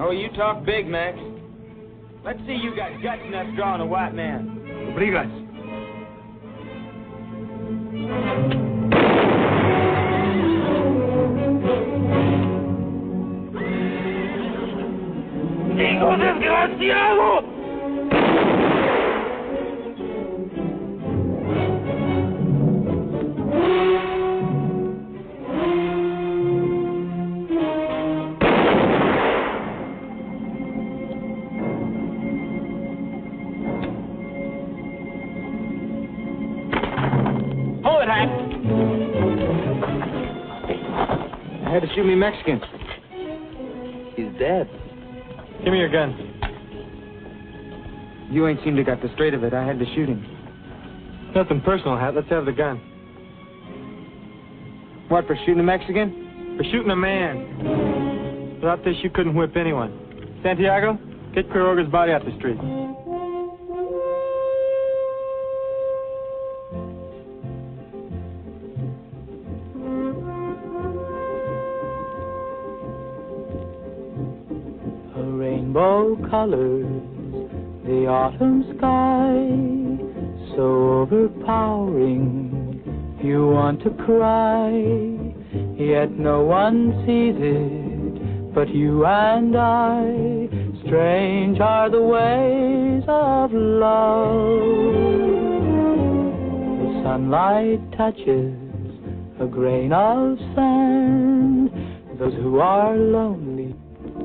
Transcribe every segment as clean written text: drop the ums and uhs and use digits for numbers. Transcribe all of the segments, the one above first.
Oh, you talk big, Max. Let's see you got guts enough drawing a white man. Obrigas. ¡Hijo desgraciado! I had to shoot me Mexican. He's dead. Give me your gun. You ain't seemed to got the straight of it. I had to shoot him. Nothing personal, Hat. Let's have the gun. What, for shooting a Mexican? For shooting a man. Without this, you couldn't whip anyone. Santiago, get Quiroga's body out the street. Colors, the autumn sky, so overpowering, you want to cry, yet no one sees it but you and I. Strange are the ways of love. The sunlight touches a grain of sand. Those who are lonely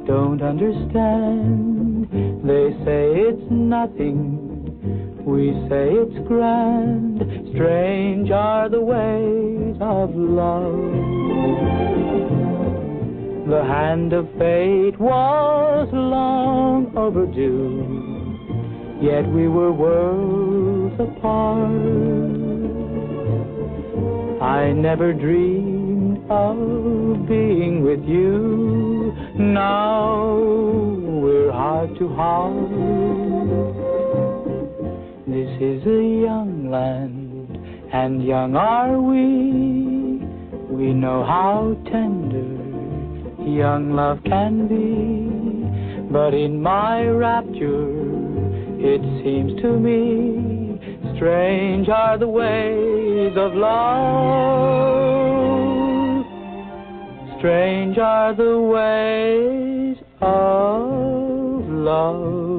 don't understand. They say it's nothing, we say it's grand. Strange are the ways of love. The hand of fate was long overdue, yet we were worlds apart. I never dreamed of being with you. Now we're heart to heart. This is a young land, and young are we. We know how tender young love can be. But in my rapture, it seems to me, strange are the ways of love. Strange are the ways of love.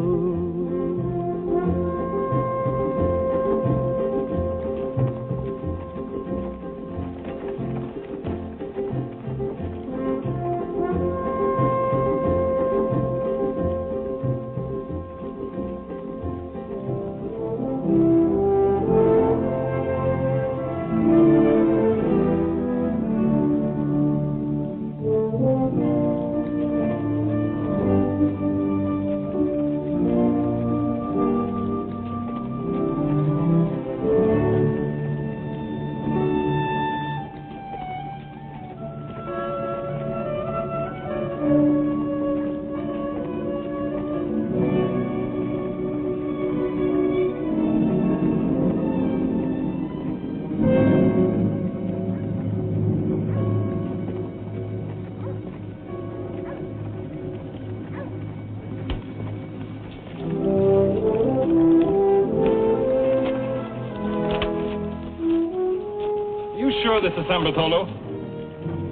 This is San Bartolo?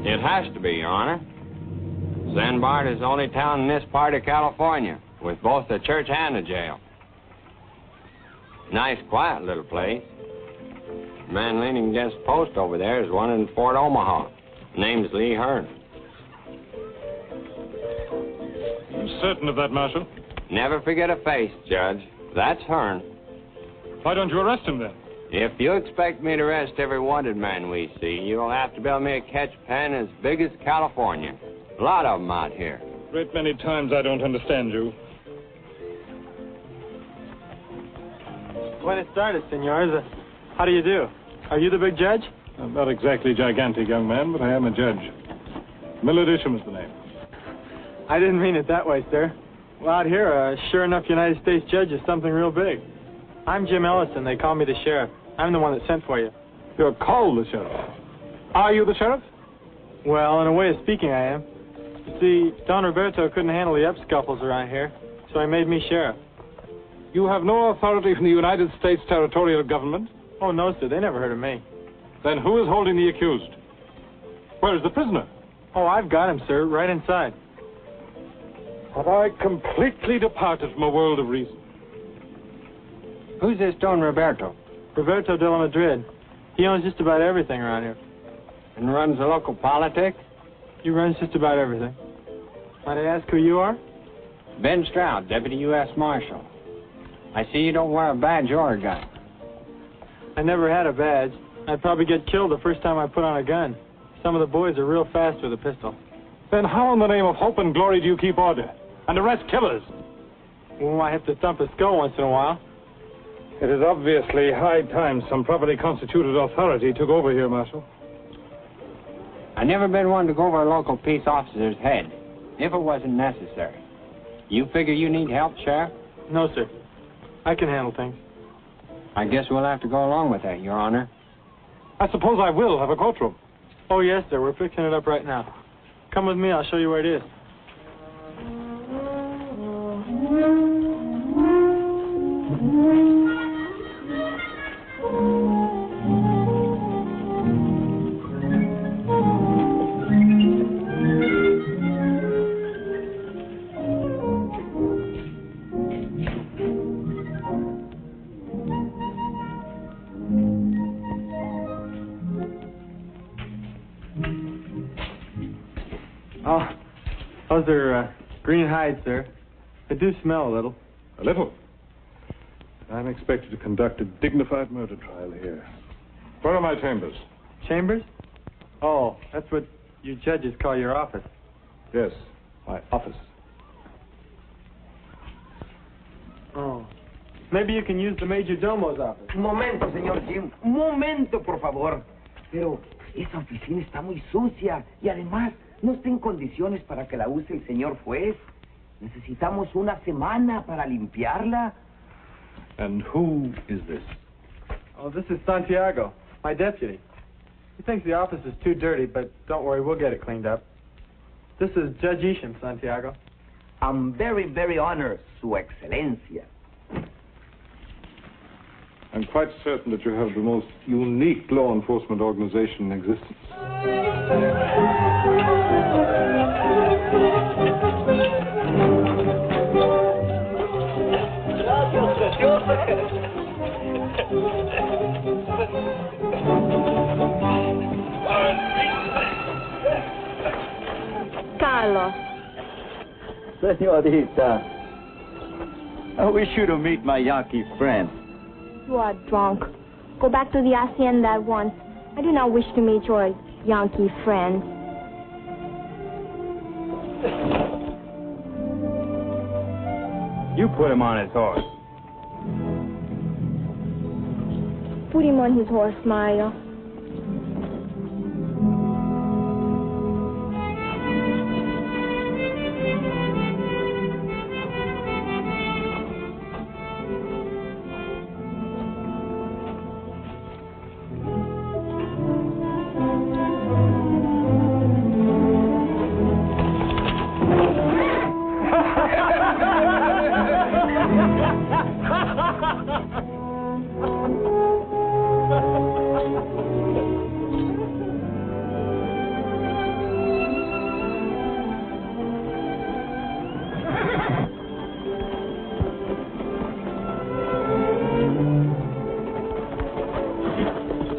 It has to be, Your Honor. San Bart is the only town in this part of California with both the church and the jail. Nice, quiet little place. The man leaning against the post over there is one in Fort Omaha. Name's Lee Hearn. You certain of that, Marshal? Never forget a face, Judge. That's Hearn. Why don't you arrest him, then? If you expect me to arrest every wanted man we see, you'll have to build me a catch pen as big as California. A lot of them out here. Great many times I don't understand you. Buenas tardes, senors. How do you do? Are you the big judge? I'm not exactly gigantic, young man, but I am a judge. Millard Isham is the name. I didn't mean it that way, sir. Well, out here, a sure enough United States judge is something real big. I'm Jim Ellison. They call me the sheriff. I'm the one that sent for you. You're called the sheriff. Are you the sheriff? Well, in a way of speaking, I am. You see, Don Roberto couldn't handle the up-scuffles around here, so he made me sheriff. You have no authority from the United States territorial government? Oh, no, sir. They never heard of me. Then who is holding the accused? Where is the prisoner? Oh, I've got him, sir, right inside. Have I completely departed from a world of reason? Who's this Don Roberto? Roberto de la Madrid. He owns just about everything around here. And runs the local politics? He runs just about everything. Might I ask who you are? Ben Stroud, Deputy U.S. Marshal. I see you don't wear a badge or a gun. I never had a badge. I'd probably get killed the first time I put on a gun. Some of the boys are real fast with a pistol. Then how in the name of hope and glory do you keep order and arrest killers? Well, I have to thump a skull once in a while. It is obviously high time some properly constituted authority took over here, Marshal. I never been one to go over a local peace officer's head, if it wasn't necessary. You figure you need help, Sheriff? No, sir. I can handle things. I guess we'll have to go along with that, Your Honor. I suppose I will have a courtroom. Oh, yes, sir. We're fixing it up right now. Come with me. I'll show you where it is. Oh, those are green hides, sir. They do smell a little. A little? I'm expected to conduct a dignified murder trial here. Where are my chambers? Chambers? Oh, that's what you judges call your office. Yes, my office. Oh. Maybe you can use the Major Domo's office. Un momento, señor Jim. Un momento, por favor. Pero esa oficina está muy sucia y además no está en condiciones para que la use el señor juez. Necesitamos una semana para limpiarla. And who is this? Oh, this is Santiago, my deputy. He thinks the office is too dirty, but don't worry, we'll get it cleaned up. This is Judge Isham, Santiago. I'm very, very honored, Su Excelencia. I'm quite certain that you have the most unique law enforcement organization in existence. Carlos. Senorita, I wish you to meet my Yankee friend. You are drunk. Go back to the hacienda at once. I do not wish to meet your Yankee friend. You put him on his horse. Put him on his horse, Mario.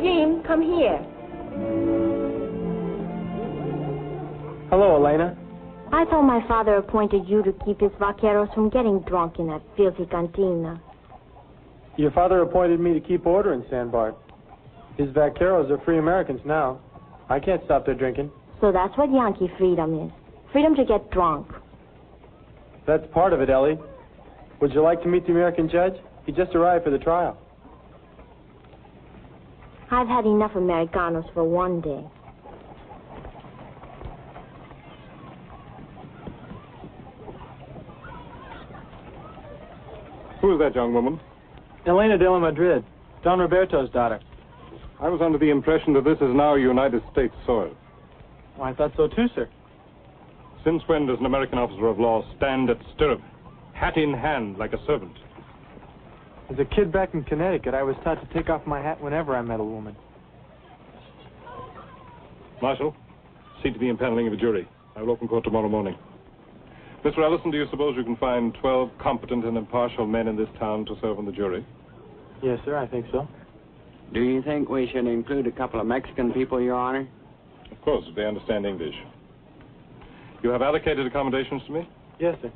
Jim, come here. Hello, Elena. I thought my father appointed you to keep his vaqueros from getting drunk in that filthy cantina. Your father appointed me to keep order in San Bart. His vaqueros are free Americans now. I can't stop their drinking. So that's what Yankee freedom is. Freedom to get drunk. That's part of it, Ellie. Would you like to meet the American judge? He just arrived for the trial. I've had enough Americanos for one day. Who is that young woman? Elena de la Madrid, Don Roberto's daughter. I was under the impression that this is now United States soil. Well, I thought so too, sir. Since when does an American officer of law stand at stirrup, hat in hand, like a servant? As a kid back in Connecticut, I was taught to take off my hat whenever I met a woman. Marshal, see to the impaneling of a jury. I will open court tomorrow morning. Mr. Ellison, do you suppose you can find 12 competent and impartial men in this town to serve on the jury? Yes, sir, I think so. Do you think we should include a couple of Mexican people, Your Honor? Of course, if they understand English. You have allocated accommodations to me? Yes, sir.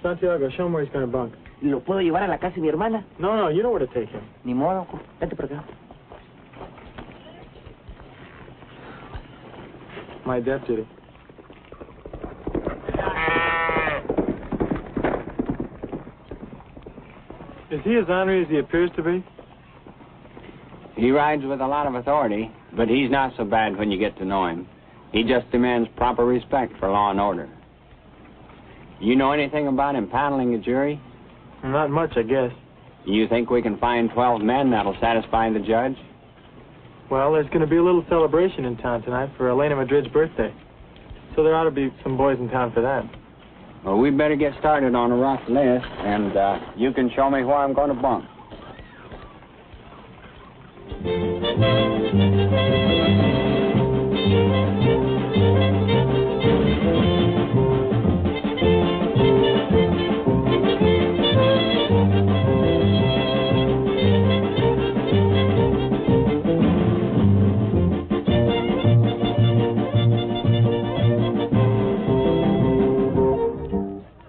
Santiago, show him where he's going to bunk. ¿Lo puedo llevar a la casa de mi hermana? No, you know where to take him. Ni modo, vete por acá. My deputy. Is he as ornery as he appears to be? He rides with a lot of authority, but he's not so bad when you get to know him. He just demands proper respect for law and order. You know anything about impaneling a jury? Not much, I guess. You think we can find 12 men that'll satisfy the judge? Well, there's going to be a little celebration in town tonight for Elena Madrid's birthday. So there ought to be some boys in town for that. Well, we better get started on a rough list, and you can show me where I'm going to bunk.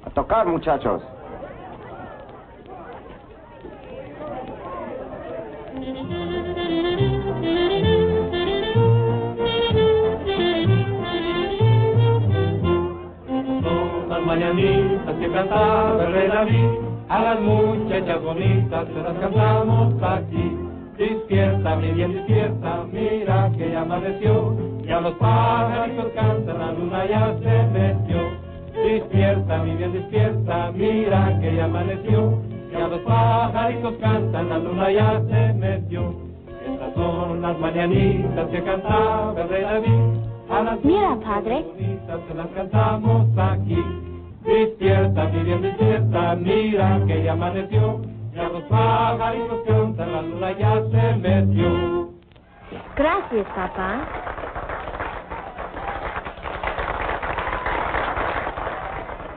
A tocar, muchachos. Mañanitas que cantaba el rey David, a las muchachas bonitas se las cantamos aquí. Despierta, mi bien, despierta, mira que ya amaneció, y a los pajaritos cantan, la luna ya se metió. Despierta, mi bien, despierta, mira que ya amaneció, y a los pajaritos cantan, la luna ya se metió. Estas son las mañanitas que cantaba el rey David, a las Mira, padre. bonitas se las cantamos aquí. Despierta, mi bien, despierta, mira que ya amaneció, y a los pajaritos cantan, la luna ya se metió. Gracias, papá.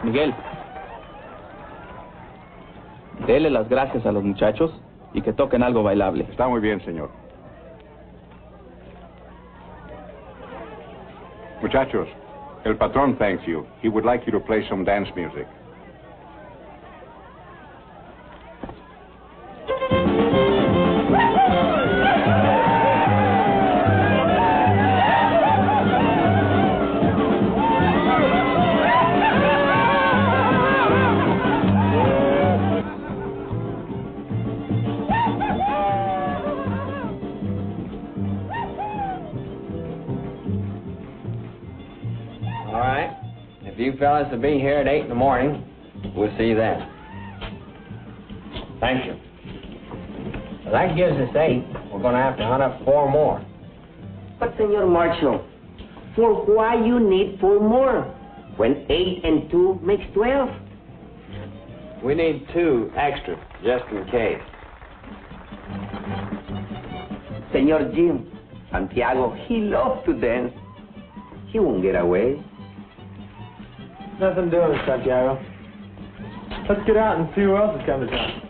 Miguel, dele las gracias a los muchachos y que toquen algo bailable. Está muy bien, señor. Muchachos, el patrón thanks you. He would like you to play some dance music. All right. If you fellas will be here at 8 in the morning, we'll see you then. Thank you. Well, that gives us 8. We're going to have to hunt up 4 more. But, Senor Marshal, for why you need 4 more? When 8 and 2 makes 12. We need 2 extra, just in case. Senor Jim, Santiago, he loves to dance. He won't get away. Nothing doing, Santiago. Let's get out and see who else has come to town.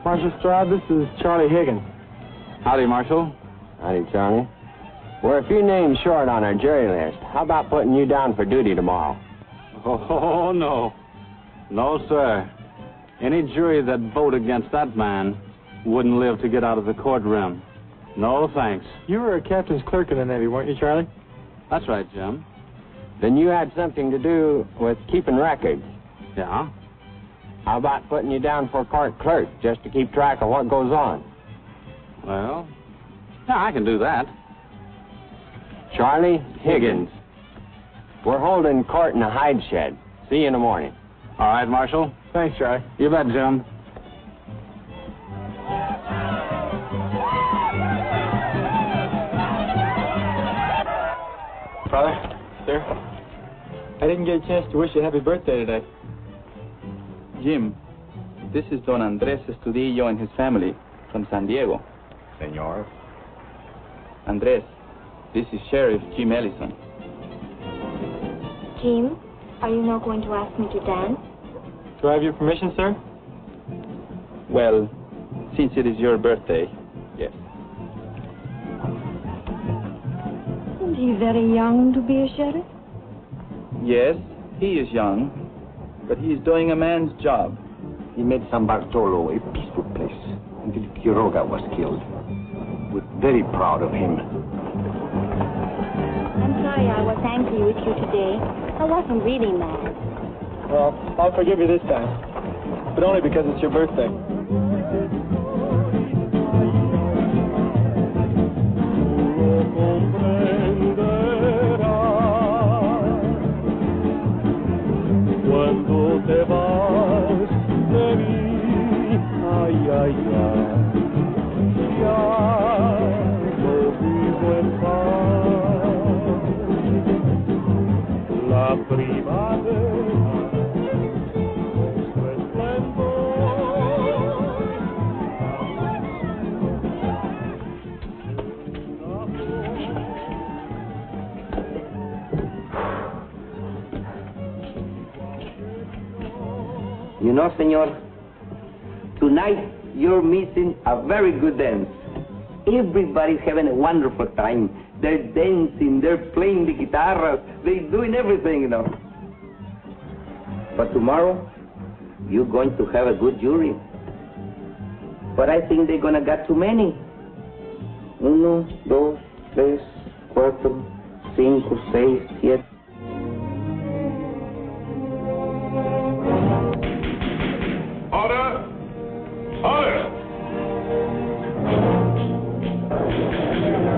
Marshal Stroud, this is Charlie Higgins. Howdy, Marshal. Howdy, Charlie. We're a few names short on our jury list. How about putting you down for duty tomorrow? Oh, no. No, sir. Any jury that vote against that man wouldn't live to get out of the courtroom. No, thanks. You were a captain's clerk in the Navy, weren't you, Charlie? That's right, Jim. Then you had something to do with keeping records. Yeah? How about putting you down for court clerk, just to keep track of what goes on? Well, yeah, I can do that. Charlie Higgins. We're holding court in a hide shed. See you in the morning. All right, Marshal. Thanks, Charlie. You bet, Jim. Father, sir, I didn't get a chance to wish you a happy birthday today. Jim, this is Don Andres Estudillo and his family from San Diego. Senor. Andres, this is Sheriff Jim Ellison. Jim, are you not going to ask me to dance? Do I have your permission, sir? Well, since it is your birthday, yes. Isn't he very young to be a sheriff? Yes, he is young, but he is doing a man's job. He made San Bartolo a peaceful place until Quiroga was killed. We're very proud of him. I'm sorry I was angry with you today. I wasn't really mad. Well, I'll forgive you this time, but only because it's your birthday. Cuando te vas de mí, ay, ay, ay, ya no vivo en paz. La primavera, su You know, senor, tonight you're missing a very good dance. Everybody's having a wonderful time. They're dancing, they're playing the guitarras, they're doing everything, you know. But tomorrow, you're going to have a good jury. But I think they're gonna get too many. 1, 2, 3, 4, 5, 6, 7. Order! Order!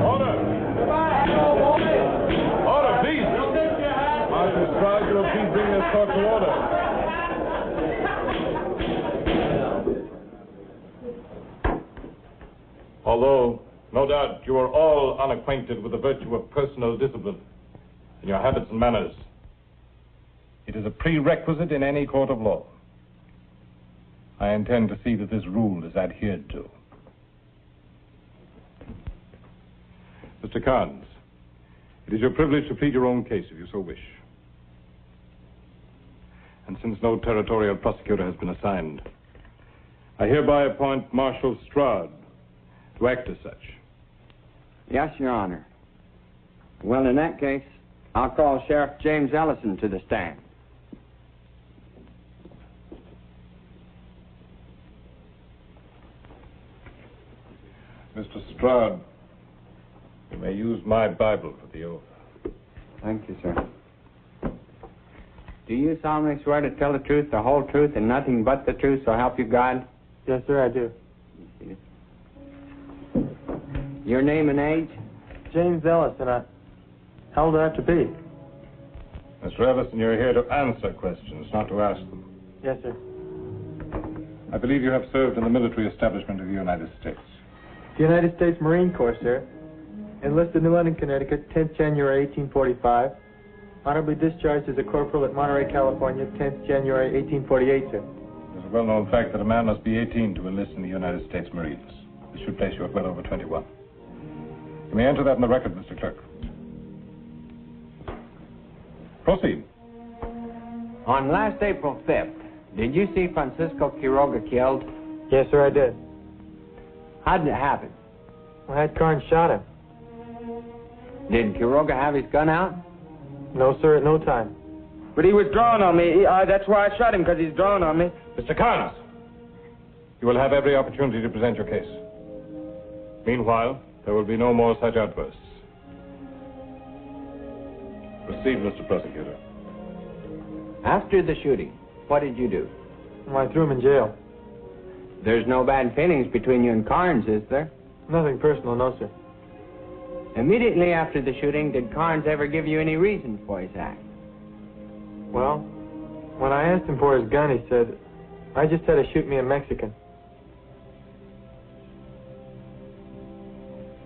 Order! Order, please! Marshal Stride, will you please bring this court to order? Although, no doubt, you are all unacquainted with the virtue of personal discipline in your habits and manners, it is a prerequisite in any court of law. I intend to see that this rule is adhered to. Mr. Carnes, it is your privilege to plead your own case if you so wish. And since no territorial prosecutor has been assigned, I hereby appoint Marshal Strad to act as such. Yes, Your Honor. Well, in that case, I'll call Sheriff James Ellison to the stand. Mr. Strad, you may use my Bible for the oath. Thank you, sir. Do you solemnly swear to tell the truth, the whole truth, and nothing but the truth, so help you God? Yes, sir, I do. Your name and age? James Ellison. How old do I have to be? Mr. Ellison, you're here to answer questions, not to ask them. Yes, sir. I believe you have served in the military establishment of the United States. The United States Marine Corps, sir. Enlisted in London, Connecticut, 10th January 1845. Honorably discharged as a corporal at Monterey, California, 10th January 1848, sir. It's a well-known fact that a man must be 18 to enlist in the United States Marines. This should place you at well over 21. You may enter that in the record, Mr. Clerk. Proceed. On last April 5th, did you see Francisco Quiroga killed? Yes, sir, I did. How did it happen? I had Carnes shot him. Did Quiroga have his gun out? No, sir, at no time. But he was drawing on me. That's why I shot him, because he's drawing on me. Mr. Carnes, you will have every opportunity to present your case. Meanwhile, there will be no more such outbursts. Proceed, Mr. Prosecutor. After the shooting, what did you do? Well, I threw him in jail. There's no bad feelings between you and Carnes, is there? Nothing personal, no, sir. Immediately after the shooting, did Carnes ever give you any reason for his act? Well, when I asked him for his gun, he said, I just had to shoot me a Mexican.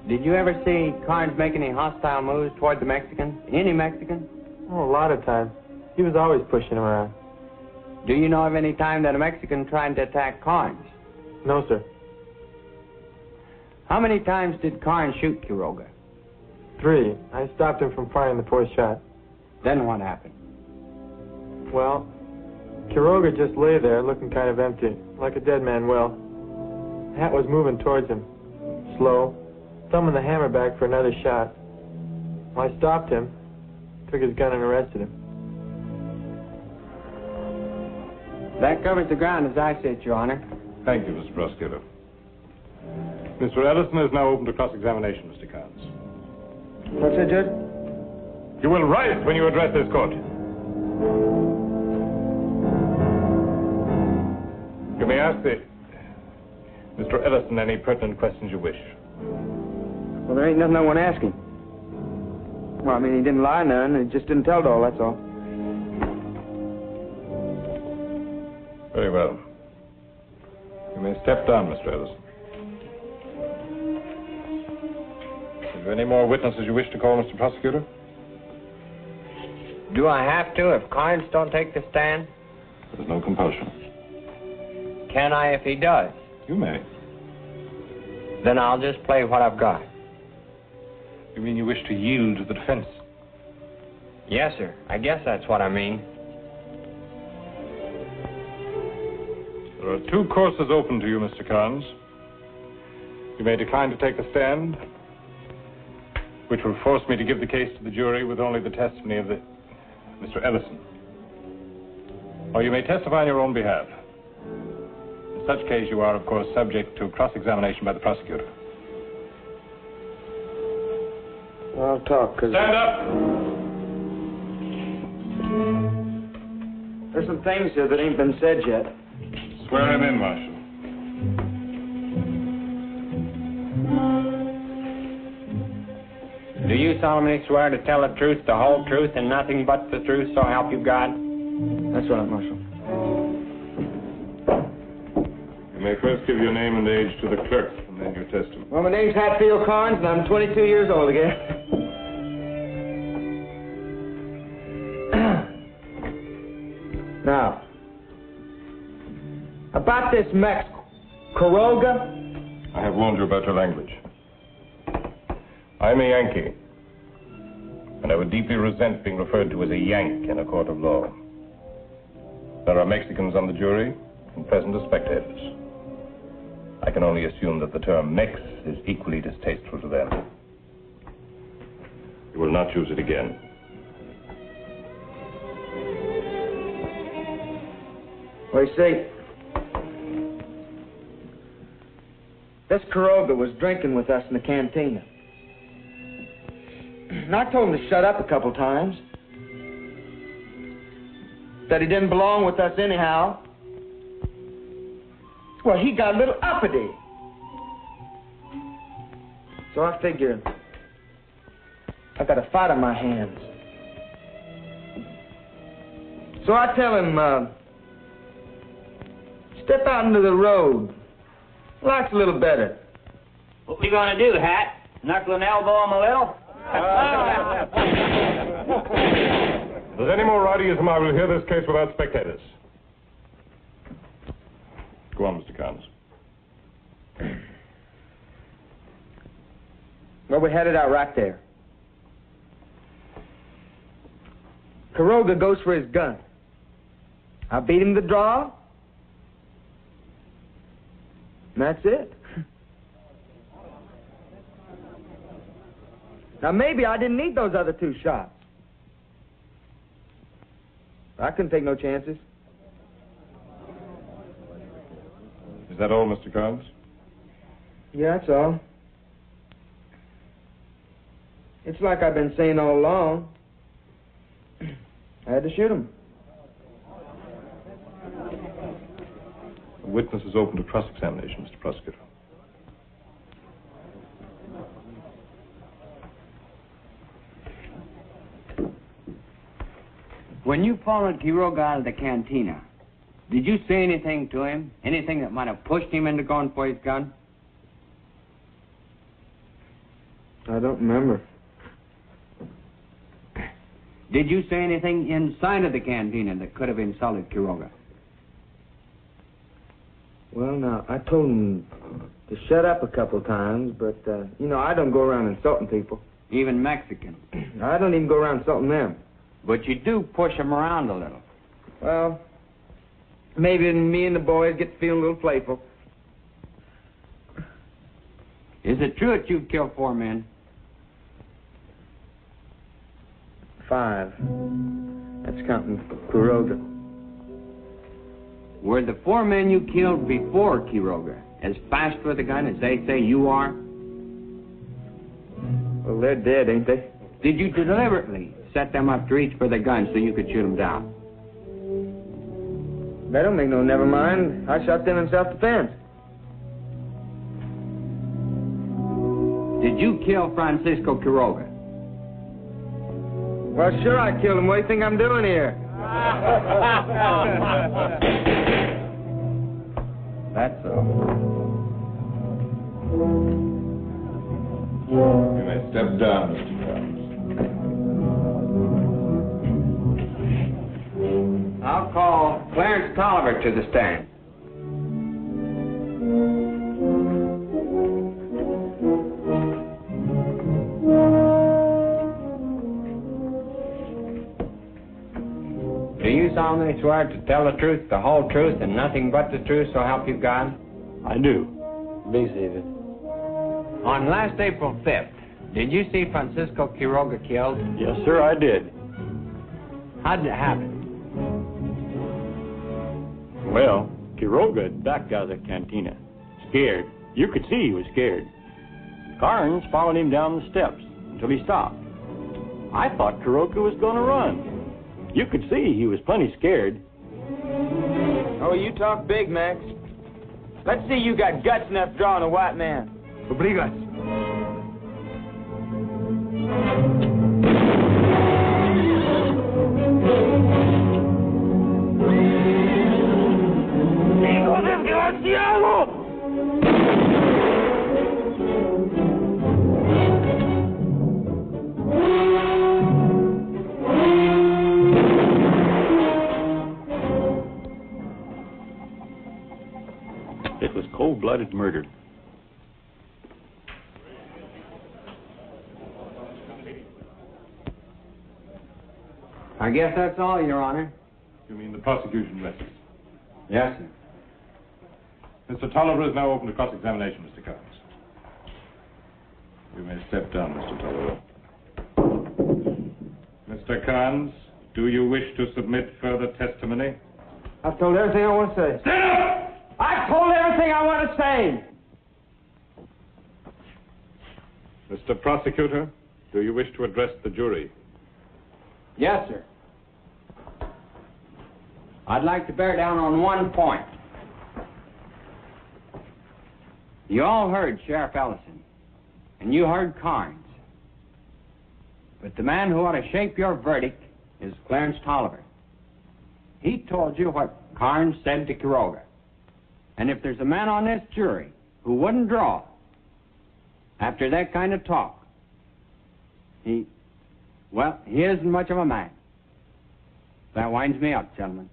Did you ever see Carnes make any hostile moves toward the Mexican? Any Mexican? Oh, a lot of times. He was always pushing him around. Do you know of any time that a Mexican tried to attack Carnes? No, sir. How many times did Carnes shoot Quiroga? 3. I stopped him from firing the 4th shot. Then what happened? Well, Quiroga just lay there looking kind of empty, like a dead man will. The hat was moving towards him, slow, thumbing the hammer back for another shot. Well, I stopped him, took his gun and arrested him. That covers the ground as I see it, Your Honor. Thank you, Mr. Prosecutor. Mr. Ellison is now open to cross-examination, Mr. Carnes. What's that, Judge? You will rise when you address this court. You may ask Mr. Ellison any pertinent questions you wish. Well, there ain't nothing I want to ask him. Well, I mean, he didn't lie none. He just didn't tell it all, that's all. Very well. You may step down, Mr. Ellison. Have you any more witnesses you wish to call, Mr. Prosecutor? Do I have to if Carnes don't take the stand? There's no compulsion. Can I if he does? You may. Then I'll just play what I've got. You mean you wish to yield to the defense? Yes, sir. I guess that's what I mean. There are 2 courses open to you, Mr. Carnes. You may decline to take the stand, which will force me to give the case to the jury with only the testimony of Mr. Ellison. Or you may testify on your own behalf. In such case, you are, of course, subject to cross-examination by the prosecutor. I'll talk, because... Stand up! There's some things here that ain't been said yet. Swear him in, Marshal. Do you solemnly swear to tell the truth, the whole truth, and nothing but the truth, so help you God? That's right, Marshal. You may first give your name and age to the clerk, and then your testimony. Well, my name's Hatfield Carnes, and I'm 22 years old again. Now, about this Mex Quiroga. I have warned you about your language. I'm a Yankee, and I would deeply resent being referred to as a Yank in a court of law. There are Mexicans on the jury, and present as spectators. I can only assume that the term Mex is equally distasteful to them. You will not use it again. Well, you see, this Quiroga was drinking with us in the cantina. And I told him to shut up a couple times. That he didn't belong with us anyhow. Well, he got a little uppity. So I figured I got a fight on my hands. So I tell him, step out into the road. Life's a little better. What we gonna do, Hat? Knuckle and elbow him a little? If there's any more rowdyism, I will hear this case without spectators. Go on, Mr. Carnes. Well, we had it out right there. Quiroga goes for his gun. I beat him the draw. And that's it. Now, maybe I didn't need those other 2 shots. I couldn't take no chances. Is that all, Mr. Carnes? Yeah, that's all. It's like I've been saying all along. I had to shoot him. The witness is open to cross-examination, Mr. Prosecutor. When you followed Quiroga out of the cantina, did you say anything to him? Anything that might have pushed him into going for his gun? I don't remember. Did you say anything inside of the cantina that could have insulted Quiroga? Well, now, I told him to shut up a couple times, but, you know, I don't go around insulting people. Even Mexicans? I don't even go around insulting them. But you do push him around a little. Well, maybe me and the boys get feeling a little playful. Is it true that you've killed 4 men? 5. That's counting Quiroga. Were the 4 men you killed before Quiroga as fast with a gun as they say you are? Well, they're dead, ain't they? Did you deliberately set them up to reach for the gun so you could shoot them down? That don't make no never mind. I shot them in self-defense. Did you kill Francisco Quiroga? Well, sure I killed him. What do you think I'm doing here? That's all. You may step down, Mr. Carnes. I'll call Clarence Tolliver to the stand. Do you solemnly swear to tell the truth, the whole truth, and nothing but the truth, so help you God? I do. Be seated. On last April 5th, did you see Francisco Quiroga killed? Yes, sir, I did. How did it happen? Well, Quiroga had backed out of the cantina. Scared. You could see he was scared. Carnes followed him down the steps until he stopped. I thought Quiroga was going to run. You could see he was plenty scared. Oh, you talk big, Max. Let's see you got guts enough to draw on a white man. Obligas. ¡Hijo desgraciado! It was cold-blooded murder. I guess that's all, Your Honor. You mean the prosecution rests? Yes, sir. Mr. Tolliver is now open to cross-examination, Mr. Carnes. You may step down, Mr. Tolliver. Mr. Carnes, do you wish to submit further testimony? I've told everything I want to say. Stand up! I've told everything I want to say! Mr. Prosecutor, do you wish to address the jury? Yes, sir. I'd like to bear down on one point. You all heard Sheriff Ellison, and you heard Carnes. But the man who ought to shape your verdict is Clarence Tolliver. He told you what Carnes said to Quiroga. And if there's a man on this jury who wouldn't draw after that kind of talk, he isn't much of a man. That winds me up, gentlemen.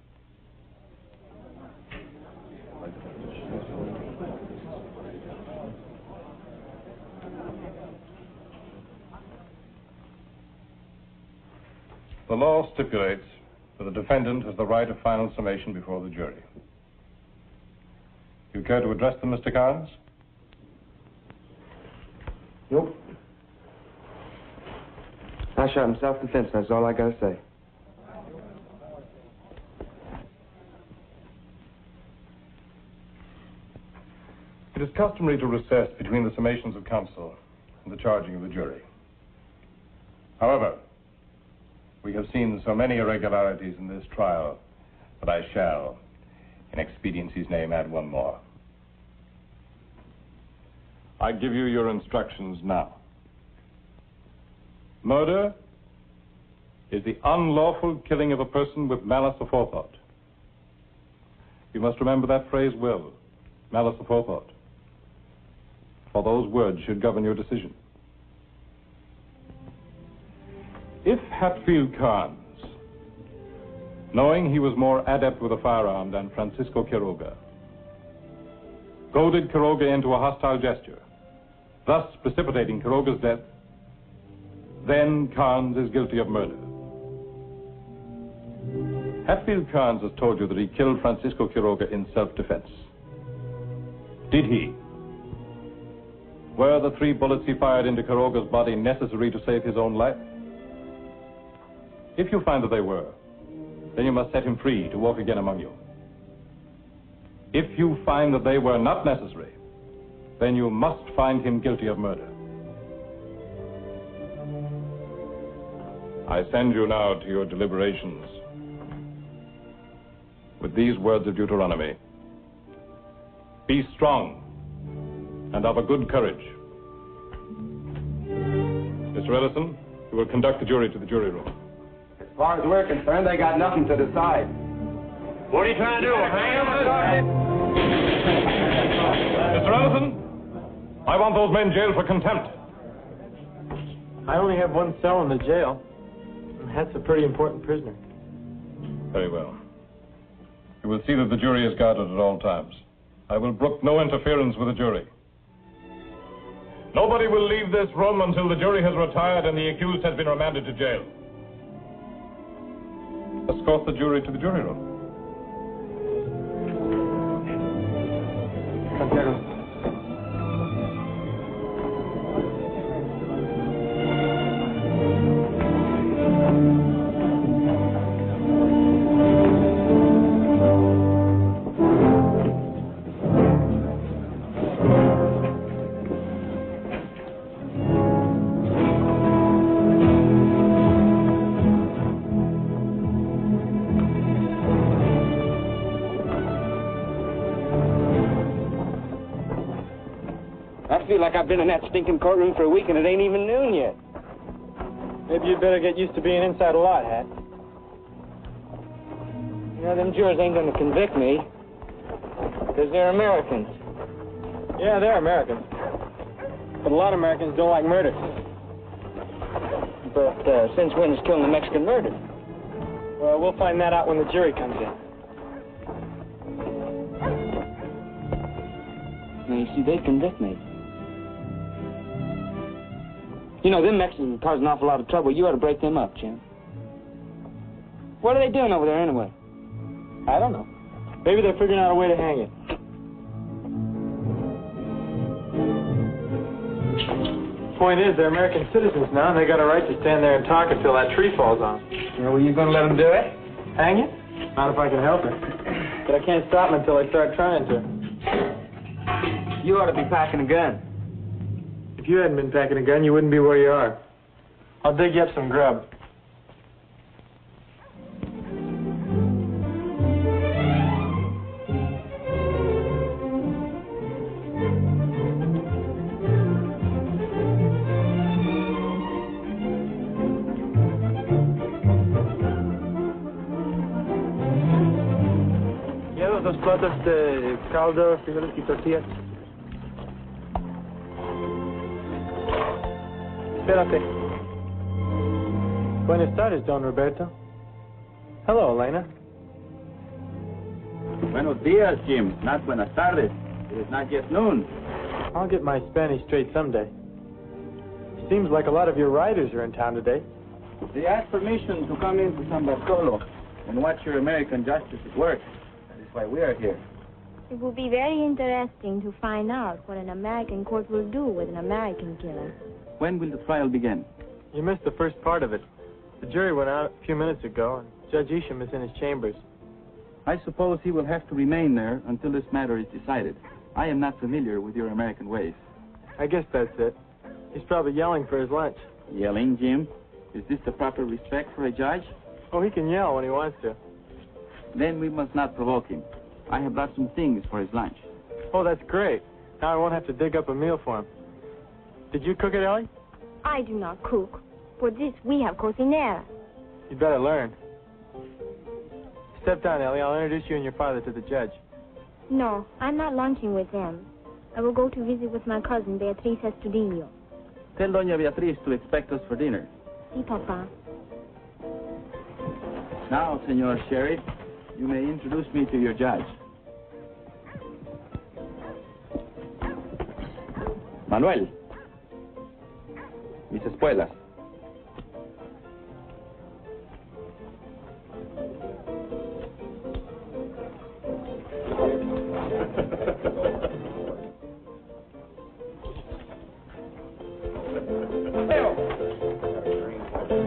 The law stipulates that the defendant has the right of final summation before the jury. You care to address them, Mr. Carnes? Nope. I shot in self-defense, that's all I gotta say. It is customary to recess between the summations of counsel and the charging of the jury. However, we have seen so many irregularities in this trial that I shall, in expediency's name, add one more. I give you your instructions now. Murder is the unlawful killing of a person with malice aforethought. You must remember that phrase well, malice aforethought, for those words should govern your decision. If Hatfield Carnes, knowing he was more adept with a firearm than Francisco Quiroga, goaded Quiroga into a hostile gesture, thus precipitating Quiroga's death, then Carnes is guilty of murder. Hatfield Carnes has told you that he killed Francisco Quiroga in self-defense. Did he? Were the 3 bullets he fired into Quiroga's body necessary to save his own life? If you find that they were, then you must set him free to walk again among you. If you find that they were not necessary, then you must find him guilty of murder. I send you now to your deliberations with these words of Deuteronomy. Be strong and of a good courage. Mr. Ellison, you will conduct the jury to the jury room. As far as we're concerned, they got nothing to decide. What are you trying to do? Hang him? Mr. Ellison, I want those men jailed for contempt. I only have one cell in the jail. And that's a pretty important prisoner. Very well. You will see that the jury is guarded at all times. I will brook no interference with the jury. Nobody will leave this room until the jury has retired and the accused has been remanded to jail. Escort the jury to the jury room. Santiago. I feel like I've been in that stinking courtroom for a week and it ain't even noon yet. Maybe you'd better get used to being inside a lot, Hat. You know, them jurors ain't gonna convict me. Because they're Americans. Yeah, they're Americans. But a lot of Americans don't like murder. But since when is killing a Mexican murder? Well, we'll find that out when the jury comes in. Now, you see, they convict me. You know, them Mexicans cause an awful lot of trouble. You ought to break them up, Jim. What are they doing over there anyway? I don't know. Maybe they're figuring out a way to hang it. Point is, they're American citizens now, and they got a right to stand there and talk until that tree falls on. Yeah, well, you gonna let them do it? Hang it? Not if I can help it. But I can't stop them until I start trying to. You ought to be packing a gun. If you hadn't been packing a gun, you wouldn't be where you are. I'll dig you up some grub. ¿Llevas 2 platos de caldo, frijoles y tortillas? Espérate. Buenas tardes, Don Roberto. Hello, Elena. Buenos dias, Jim. Not buenas tardes. It is not yet noon. I'll get my Spanish straight someday. Seems like a lot of your riders are in town today. They asked permission to come into San Bartolo and watch your American justice at work. That is why we are here. It will be very interesting to find out what an American court will do with an American killer. When will the trial begin? You missed the first part of it. The jury went out a few minutes ago, and Judge Isham is in his chambers. I suppose he will have to remain there until this matter is decided. I am not familiar with your American ways. I guess that's it. He's probably yelling for his lunch. Yelling, Jim? Is this the proper respect for a judge? Oh, he can yell when he wants to. Then we must not provoke him. I have brought some things for his lunch. Oh, that's great. Now I won't have to dig up a meal for him. Did you cook it, Ellie? I do not cook. For this, we have cocinera. You'd better learn. Step down, Ellie. I'll introduce you and your father to the judge. No, I'm not lunching with them. I will go to visit with my cousin, Beatriz Estudillo. Tell Doña Beatriz to expect us for dinner. Sí, Papa. Now, Senor Sheriff, you may introduce me to your judge. Manuel. Mis espuelas.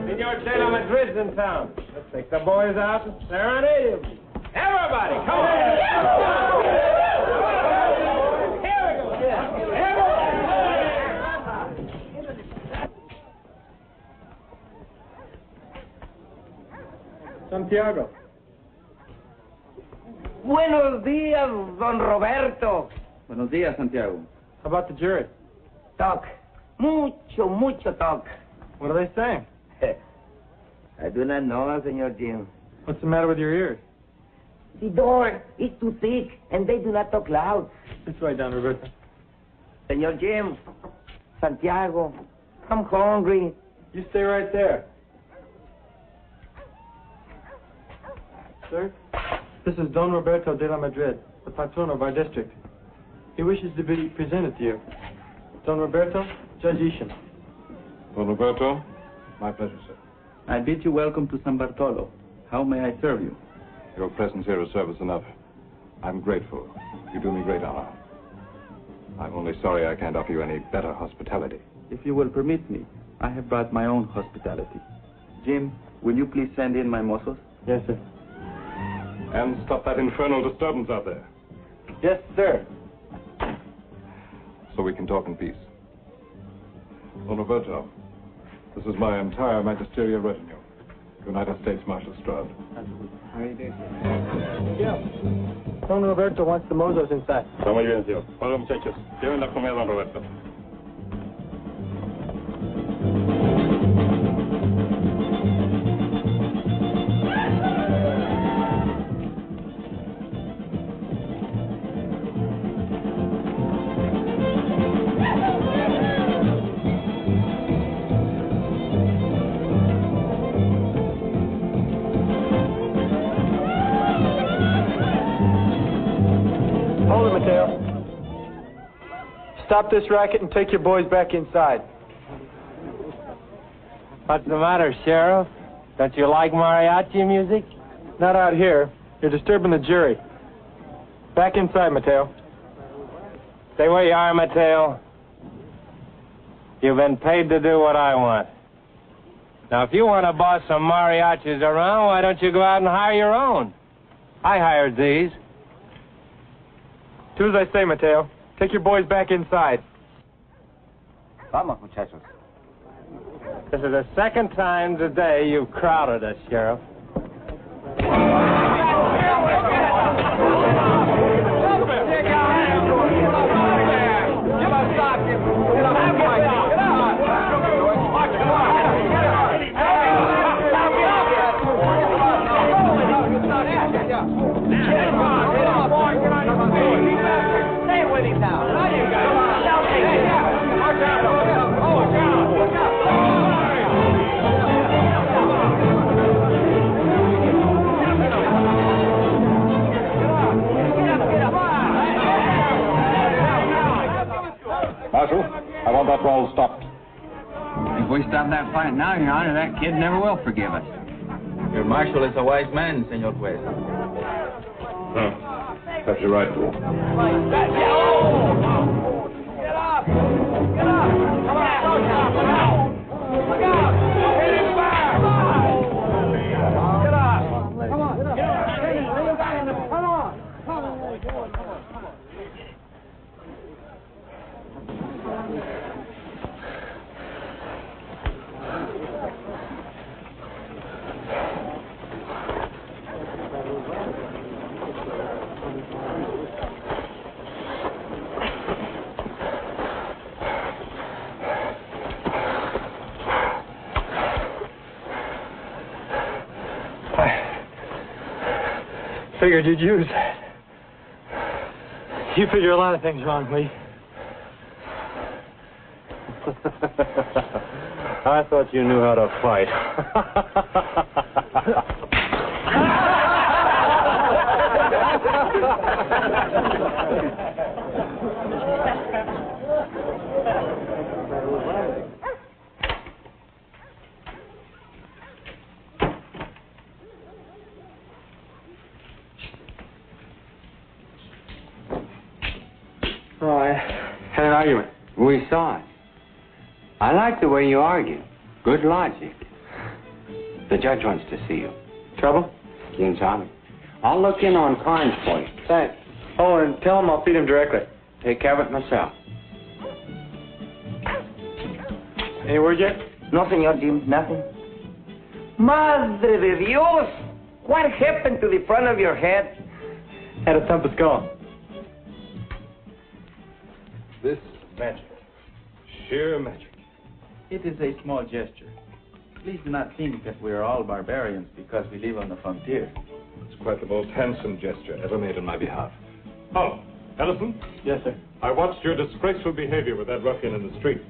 Senor De La Madrid's in town. Let's take the boys out and serenade him. Everybody, come on! Here we go! Santiago. Buenos días, don Roberto. Buenos días, Santiago. How about the jury? Talk. Mucho talk. What are they saying? I do not know, Senor Jim. What's the matter with your ears? The door is too thick, and they do not talk loud. This way, Don Roberto. Senor Jim, Santiago, I'm hungry. You stay right there. Sir, this is Don Roberto de la Madrid, the patron of our district. He wishes to be presented to you. Don Roberto, Judge Isham. Don Roberto, my pleasure, sir. I bid you welcome to San Bartolo. How may I serve you? Your presence here is service enough. I'm grateful. You do me great honor. I'm only sorry I can't offer you any better hospitality. If you will permit me, I have brought my own hospitality. Jim, will you please send in my mozos? Yes, sir. And stop that infernal disturbance out there. Yes, sir. So we can talk in peace. Don Roberto, this is my entire magisterial retinue. United States Marshal Stroud. Yeah. Don Roberto wants the mozos inside. Está muy bien, señor. Hola, muchachos. Lleven la comida, Don Roberto. Stop this racket and take your boys back inside. What's the matter, Sheriff? Don't you like mariachi music? Not out here. You're disturbing the jury. Back inside, Mateo. Stay where you are, Mateo. You've been paid to do what I want. Now, if you want to boss some mariachis around, why don't you go out and hire your own? I hired these. Do as I say, Mateo. Take your boys back inside. Vamos, muchachos. This is the second time today you've crowded us, Sheriff. Marshal, I want that brawl stopped. If we stop that fight now, Your Honor, that kid never will forgive us. Your marshal is a wise man, Senor Juez. Perhaps you're right. Get up! Get up! Come on! Look out! Look out! figured you'd use that. You figure a lot of things wrong, Lee. I thought you knew how to fight. Oh, I had an argument. We saw it. I like the way you argue. Good logic. The judge wants to see you. Trouble? King Tommy. I'll look in on Carnes for you. Thanks. Oh, and tell him I'll feed him directly. Take care of it myself. Any word yet? No, Senor Jim, nothing. Madre de Dios! What happened to the front of your head? Had a thump of skull. This magic. Sheer magic. It is a small gesture. Please do not think that we are all barbarians because we live on the frontier. It's quite the most handsome gesture ever made on my behalf. Oh, Ellison? Yes, sir. I watched your disgraceful behavior with that ruffian in the street.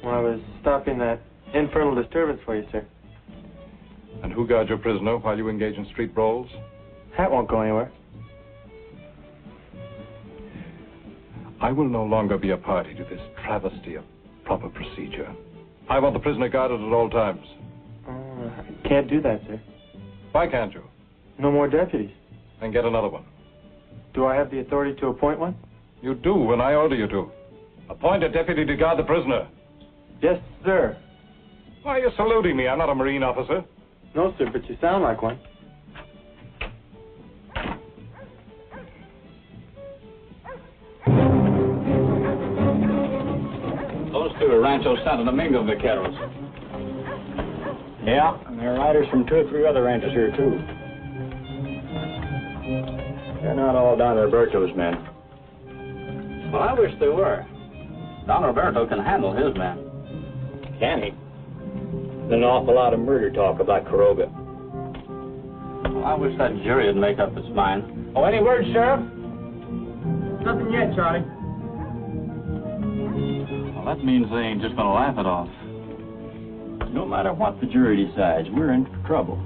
Well, I was stopping that infernal disturbance for you, sir. And who guards your prisoner while you engage in street brawls? Hat won't go anywhere. I will no longer be a party to this travesty of proper procedure. I want the prisoner guarded at all times. I can't do that, sir. Why can't you? No more deputies. Then get another one. Do I have the authority to appoint one? You do when I order you to. Appoint a deputy to guard the prisoner. Yes, sir. Why are you saluting me? I'm not a Marine officer. No, sir, but you sound like one. Those two are Rancho Santo Domingo vaqueros. Yeah, and there are riders from 2 or 3 other ranches here, too. They're not all Don Roberto's men. Well, I wish they were. Don Roberto can handle his men. Can he? There's an awful lot of murder talk about Quiroga. Well, I wish that jury would make up its mind. Oh, any word, Sheriff? Nothing yet, Charlie. Well, that means they ain't just gonna laugh it off. No matter what the jury decides, we're in for trouble.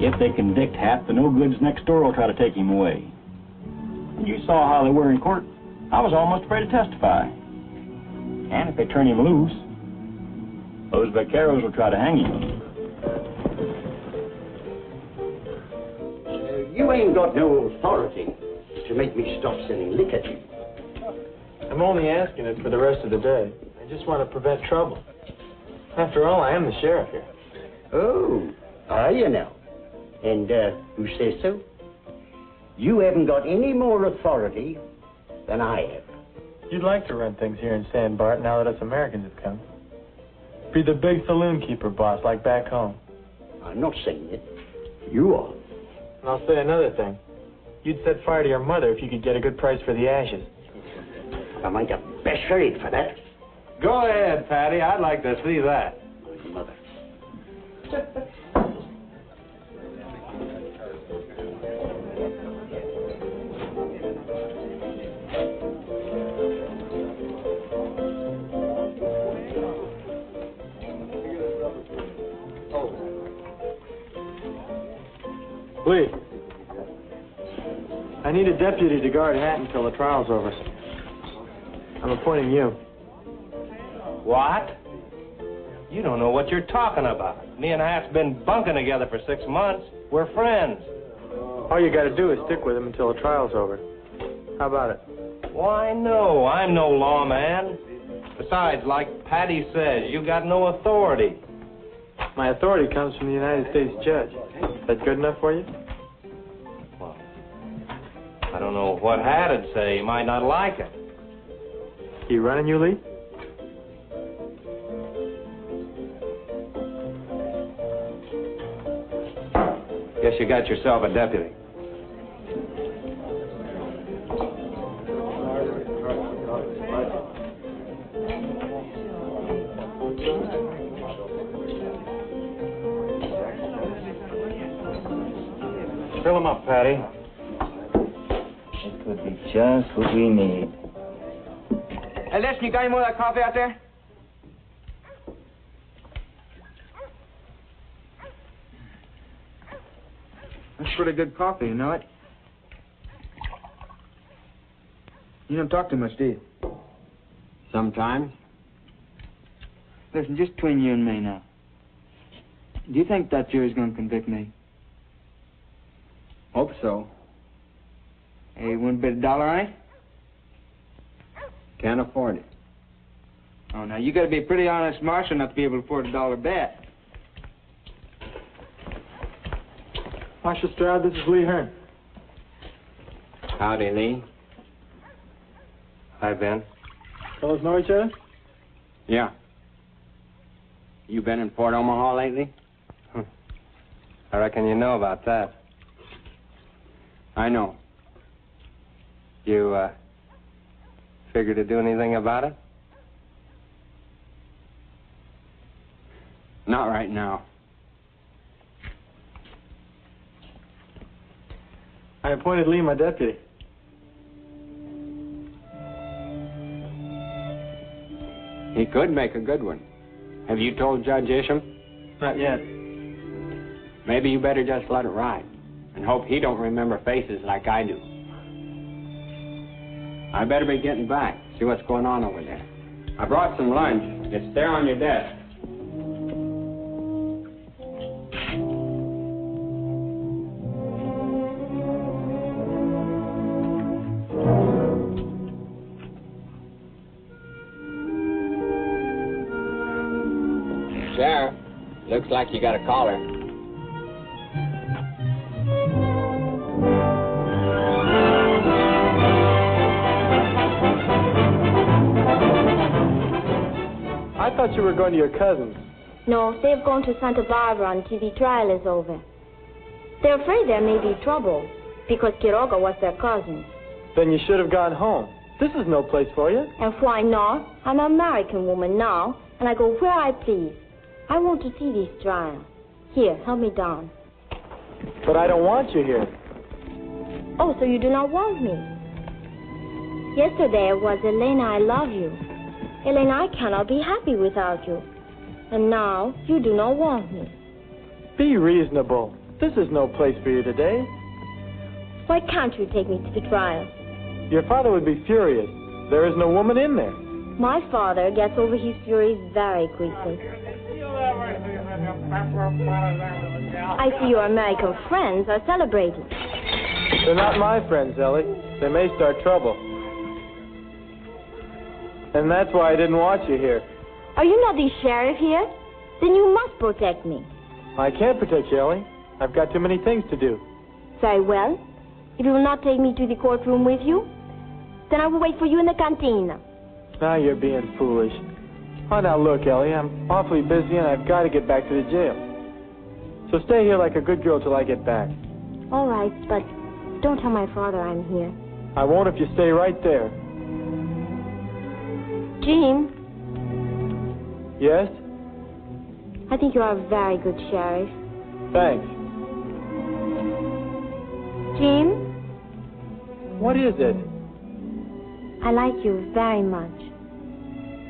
If they convict Hat, the no-goods next door will try to take him away. You saw how they were in court. I was almost afraid to testify. And if they turn him loose, those vaqueros will try to hang him. You ain't got no authority to make me stop selling liquor to you. I'm only asking it for the rest of the day. I just want to prevent trouble. After all, I am the sheriff here. Oh, are you now? And who says so? You haven't got any more authority than I have. You'd like to run things here in San Bart now that us Americans have come. Be the big saloon keeper boss like back home. I'm not saying it. You are. And I'll say another thing. You'd set fire to your mother if you could get a good price for the ashes. I might have best sheriff for that. Go ahead, Patty. I'd like to see that. Mother. Lee, I need a deputy to guard Hat until the trial's over. I'm appointing you. What? You don't know what you're talking about. Me and Hat's been bunking together for 6 months. We're friends. All you gotta do is stick with him until the trial's over. How about it? Why, no, I'm no lawman. Besides, like Patty says, you got no authority. My authority comes from the United States judge. Is that good enough for you? Well, I don't know what Hat'd say. He might not like it. He running you, Lee? Guess you got yourself a deputy. Fill them up, Patty. It could be just what we need. Hey, listen, you got any more of that coffee out there? That's pretty good coffee, you know it? You don't talk too much, do you? Sometimes. Listen, just between you and me now. Do you think that jury's going to convict me? Hope so. Hey, you want to bet $1 on it? Can't afford it. Oh, now, you got to be a pretty honest marshal not to be able to afford a $1 bet. Marshal Stroud, this is Lee Hearn. Howdy, Lee. Hi, Ben. Fellas know each other? Yeah. You been in Port Omaha lately? I reckon you know about that. I know. You, figure to do anything about it? Not right now. I appointed Lee my deputy. He could make a good one. Have you told Judge Isham? Not yet. Maybe you better just let it ride and hope he don't remember faces like I do. I better be getting back, see what's going on over there. I brought some lunch. It's there on your desk. Sheriff, looks like you got a caller. I thought you were going to your cousin's. No, they've gone to Santa Barbara until the trial is over. They're afraid there may be trouble because Quiroga was their cousin. Then you should have gone home. This is no place for you. And why not? I'm an American woman now, and I go where I please. I want to see this trial. Here, help me down. But I don't want you here. Oh, so you do not want me? Yesterday it was, Elena, I love you. Elena, I cannot be happy without you. And now you do not want me. Be reasonable. This is no place for you today. Why can't you take me to the trial? Your father would be furious. There is no woman in there. My father gets over his fury very quickly. I see your American friends are celebrating. They're not my friends, Ellie. They may start trouble. And that's why I didn't want you here. Are you not the sheriff here? Then you must protect me. I can't protect you, Ellie. I've got too many things to do. Very well. If you will not take me to the courtroom with you, then I will wait for you in the cantina. Now you're being foolish. Oh, now look, Ellie, I'm awfully busy and I've got to get back to the jail. So stay here like a good girl till I get back. All right, but don't tell my father I'm here. I won't if you stay right there. Jim? Yes? I think you are a very good sheriff. Thanks. Jim? What is it? I like you very much.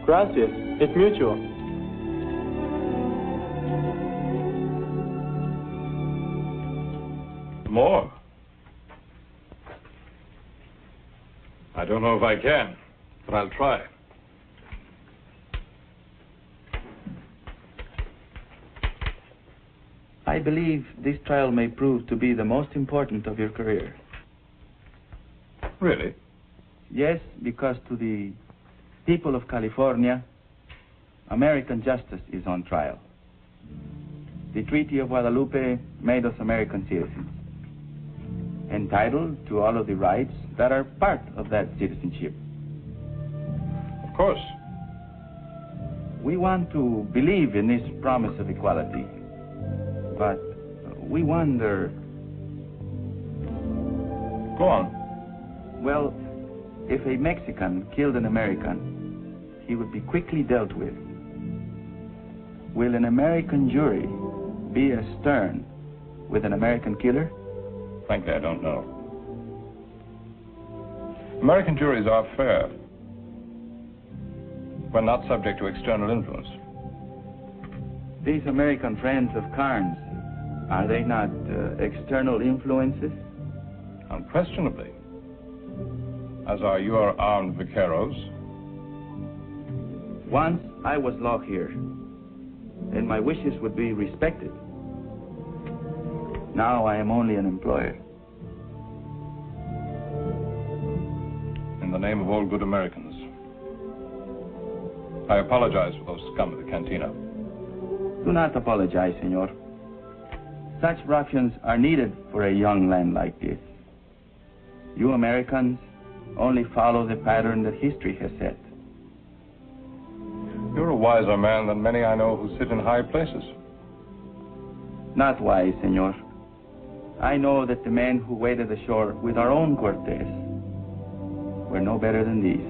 Gracias. It's mutual. More? I don't know if I can, but I'll try. I believe this trial may prove to be the most important of your career. Really? Yes, because to the people of California, American justice is on trial. The Treaty of Guadalupe made us American citizens, entitled to all of the rights that are part of that citizenship. Of course. We want to believe in this promise of equality, but we wonder... Go on. Well, if a Mexican killed an American, he would be quickly dealt with. Will an American jury be as stern with an American killer? Frankly, I don't know. American juries are fair when not subject to external influence. These American friends of Carnes, are they not external influences? Unquestionably. As are your armed vaqueros. Once I was law here, and my wishes would be respected. Now I am only an employer. In the name of all good Americans, I apologize for those scum of the cantina. Do not apologize, senor. Such ruffians are needed for a young land like this. You Americans only follow the pattern that history has set. You're a wiser man than many I know who sit in high places. Not wise, senor. I know that the men who waded ashore with our own Cortez were no better than these.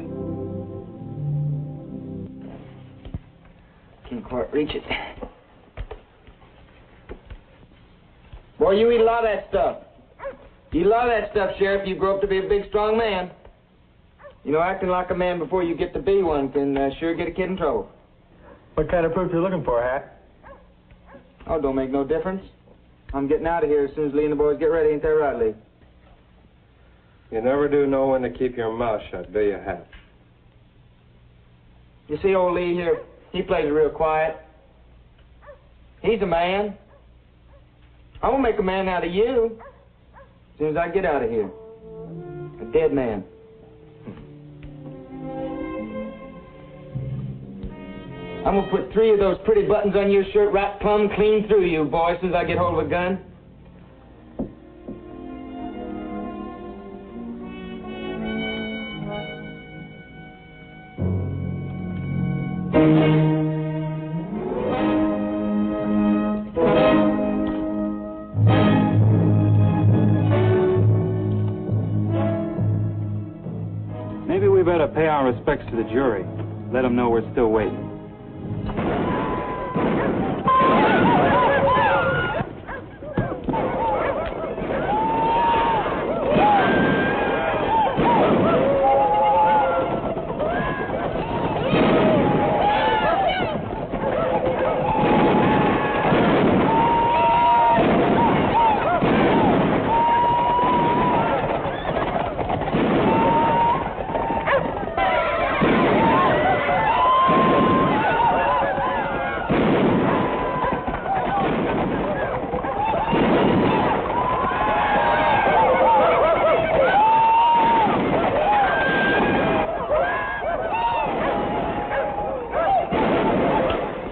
Can't quite reach it. Boy, you eat a lot of that stuff. You eat a lot of that stuff, Sheriff. You grow up to be a big, strong man. You know, acting like a man before you get to be one can sure get a kid in trouble. What kind of proof you looking for, Hat? Oh, don't make no difference. I'm getting out of here as soon as Lee and the boys get ready. Ain't that right, Lee? You never do know when to keep your mouth shut, do you, Hat? You see old Lee here? He plays real quiet. He's a man. I'm gonna make a man out of you as soon as I get out of here. A dead man. I'm gonna put 3 of those pretty buttons on your shirt right plumb clean through you, boy, as soon as I get hold of a gun. Maybe we better pay our respects to the jury. Let them know we're still waiting.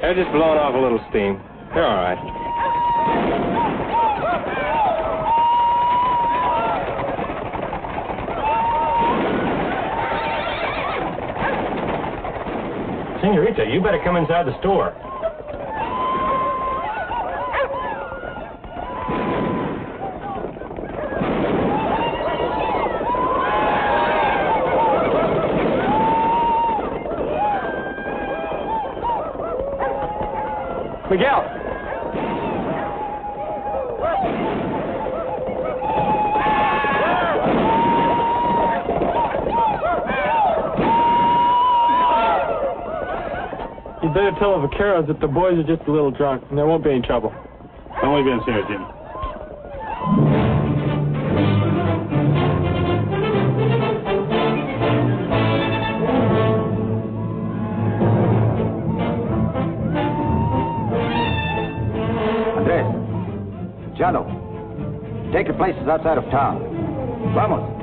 They're just blowing off a little steam. They're all right. Senorita, you better come inside the store. Miguel! You better tell the vaqueros that the boys are just a little drunk and there won't be any trouble. Only bien, Senor Jim. Jalo, take your places outside of town. Vamos.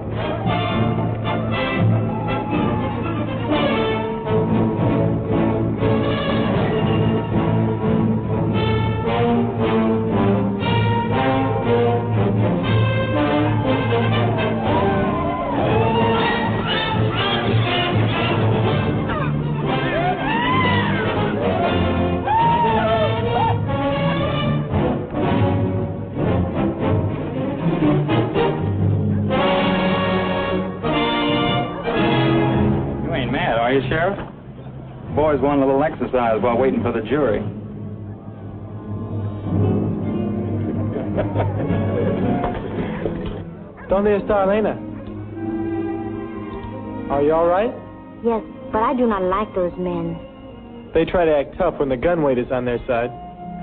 Are you, Sheriff? Boys want a little exercise while waiting for the jury. ¿Dónde está Elena? Are you all right? Yes, but I do not like those men. They try to act tough when the gun weight is on their side.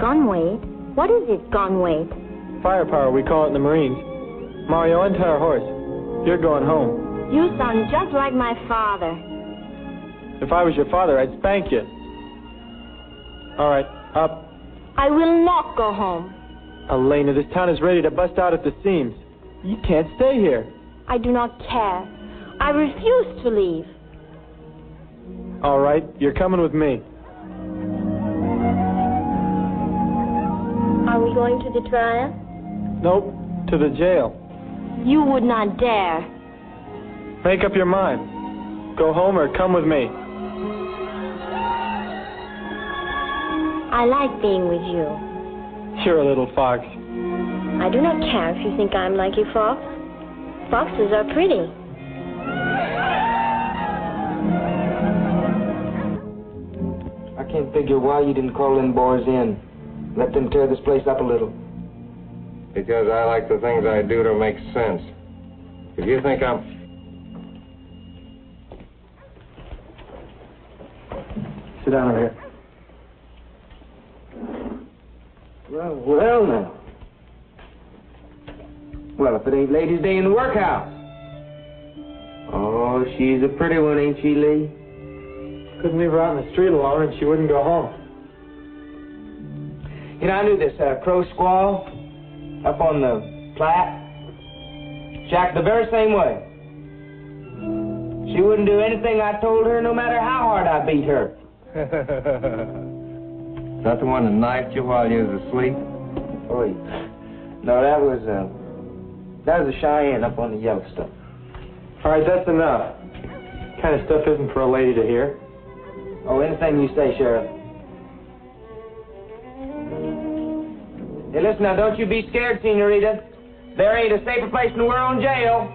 Gun weight? What is it, gun weight? Firepower, we call it in the Marines. Mario, untie our horse. You're going home. You sound just like my father. If I was your father, I'd spank you. All right, up. I will not go home. Elena, this town is ready to bust out at the seams. You can't stay here. I do not care. I refuse to leave. All right, you're coming with me. Are we going to the trial? Nope, to the jail. You would not dare. Make up your mind. Go home or come with me. I like being with you. You're a little fox. I do not care if you think I'm like a fox. Foxes are pretty. I can't figure why you didn't call them boys in. Let them tear this place up a little. Because I like the things I do to make sense. If you think I'm... Sit down over here. Well now. Well, if it ain't Ladies' Day in the workhouse. Oh, she's a pretty one, ain't she, Lee? Couldn't leave her out in the street alone and she wouldn't go home. You know, I knew this Crow Squaw up on the Platte. She acted the very same way. She wouldn't do anything I told her, no matter how hard I beat her. Is that the one that knifed you while you was asleep? Oh, no, that was a Cheyenne up on the Yellowstone. All right, that's enough. Kind of stuff isn't for a lady to hear. Oh, anything you say, Sheriff. Hey, listen now, don't you be scared, Senorita. There ain't a safer place in the world than jail.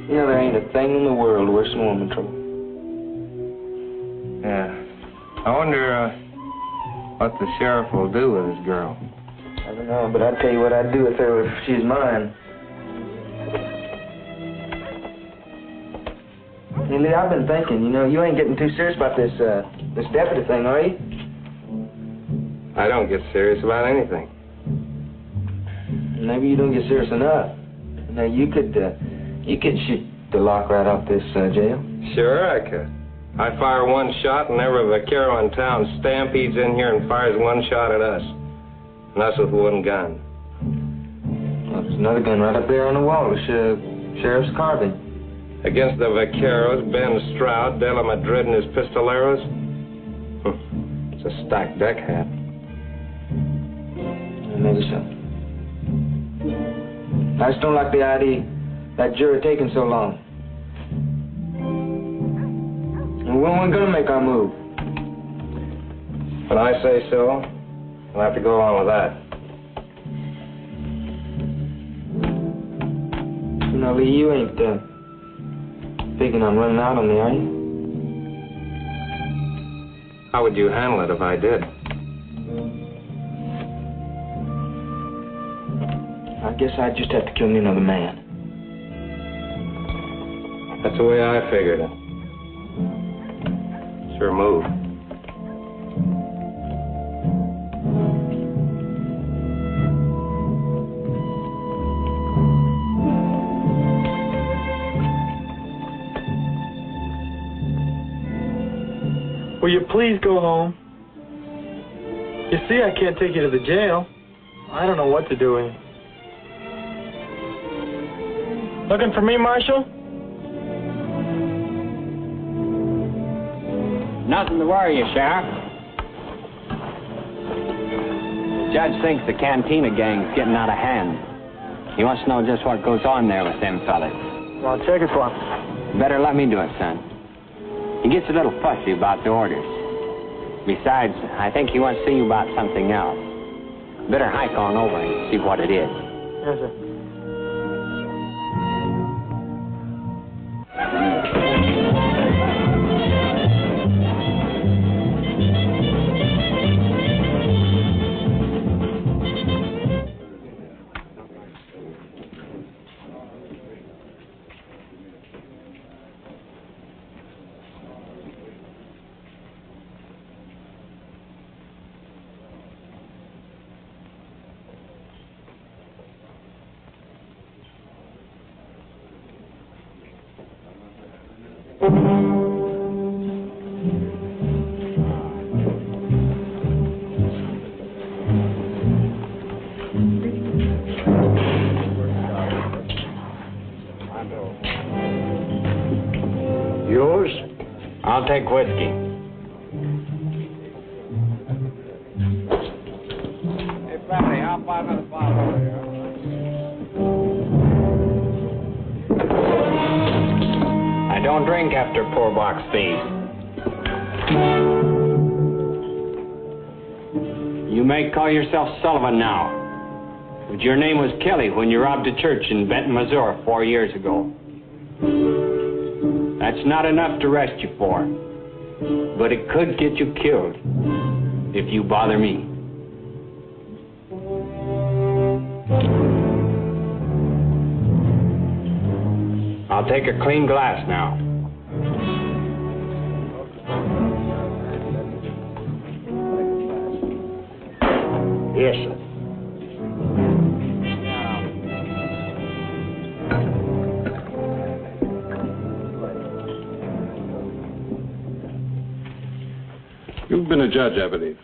You know, there ain't a thing in the world worse than woman trouble. Yeah. I wonder what the sheriff will do with his girl. I don't know, but I'd tell you what I'd do with her if she's mine. Hey, Lee, I've been thinking, you know, you ain't getting too serious about this deputy thing, are you? I don't get serious about anything. Maybe you don't get serious enough. Now, you could shoot the lock right off this jail. Sure, I could. I fire one shot and every vaquero in town stampedes in here and fires one shot at us. And that's with one gun. Well, there's another gun right up there on the wall. It's Sheriff's carbine. Against the vaqueros, Ben Stroud, De La Madrid, and his pistoleros? It's a stacked deck hat. Maybe so. I just don't like the idea that jury taking so long. And when we're gonna make our move? When I say so, we'll have to go along with that. You know, Lee, you ain't thinking on running out on me, are you? How would you handle it if I did? I guess I'd just have to kill me another man. That's the way I figured it. Sure move. Will you please go home? You see, I can't take you to the jail. I don't know what to do with you. Looking for me, Marshal? Nothing to worry you, Sheriff. The judge thinks the Cantina gang's getting out of hand. He wants to know just what goes on there with them fellas. Well, check it for him. Better let me do it, son. He gets a little fussy about the orders. Besides, I think he wants to see you about something else. Better hike on over and see what it is. Yes, sir. Yours? I'll take whiskey. Hey, Fatty, how about another bottle over here? I don't drink after poor box thieves. You may call yourself Sullivan now, but your name was Kelly when you robbed a church in Benton, Missouri 4 years ago. That's not enough to arrest you for, but it could get you killed if you bother me. I'll take a clean glass now. Yes, sir. You've been a judge, I believe.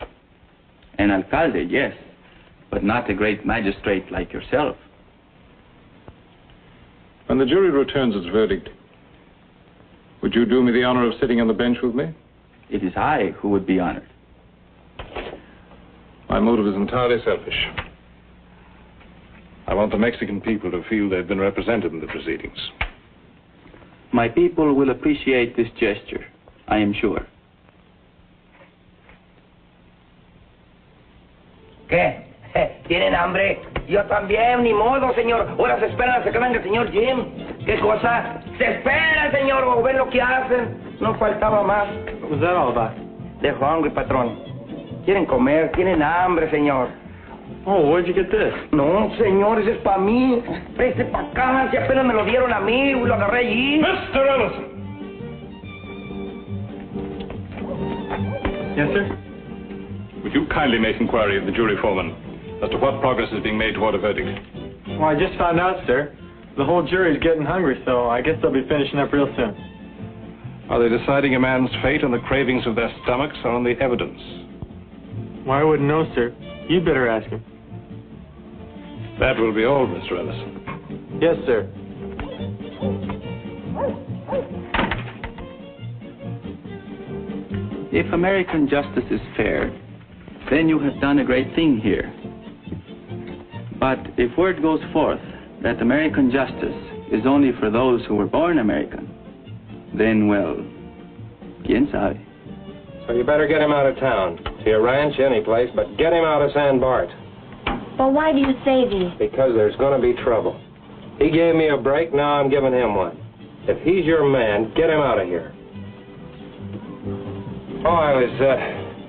An alcalde, yes, but not a great magistrate like yourself. When the jury returns its verdict, would you do me the honor of sitting on the bench with me? It is I who would be honored. My motive is entirely selfish. I want the Mexican people to feel they've been represented in the proceedings. My people will appreciate this gesture, I am sure. ¿Qué? ¿Tienen hambre? Yo también, ni modo, señor. Ahora se esperan a que venga el señor Jim. ¿Qué cosa? Se espera, señor, o ven lo que hacen. No faltaba más. What was that all about? They're hungry, patrón. Quieren comer, tienen hambre, señor. Oh, where'd you get this? No, señor, ese es para mí. Preste para acá, si apenas me lo dieron a mí, lo agarré allí. Mr. Ellison! Yes, sir? Would you kindly make inquiry of the jury foreman as to what progress is being made toward a verdict? Well, I just found out, sir. The whole jury's getting hungry, so I guess they'll be finishing up real soon. Are they deciding a man's fate on the cravings of their stomachs or on the evidence? Well, I wouldn't know, sir. You'd better ask him. That will be all, Mr. Ellison. Yes, sir. If American justice is fair, then you have done a great thing here. But if word goes forth that American justice is only for those who were born American, then, well, quién sabe. So you better get him out of town. To your ranch, any place, but get him out of San Bart. But why do you say this? Because there's going to be trouble. He gave me a break, now I'm giving him one. If he's your man, get him out of here. Oh, I was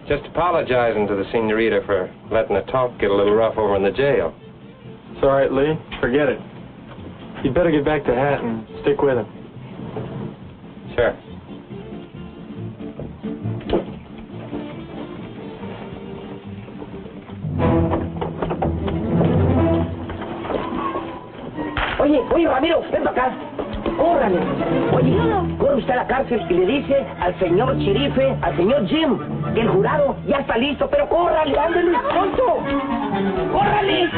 just apologizing to the senorita for letting the talk get a little rough over in the jail. It's all right, Lee. Forget it. You'd better get back to Hat and stick with him. Sure. Oye, Ramiro, ven para acá. Córrale. Oye, corre usted a la cárcel y le dice al señor sherife, al señor Jim, que el jurado ya está listo, pero córrale, ándale, pronto. ¡Córrale!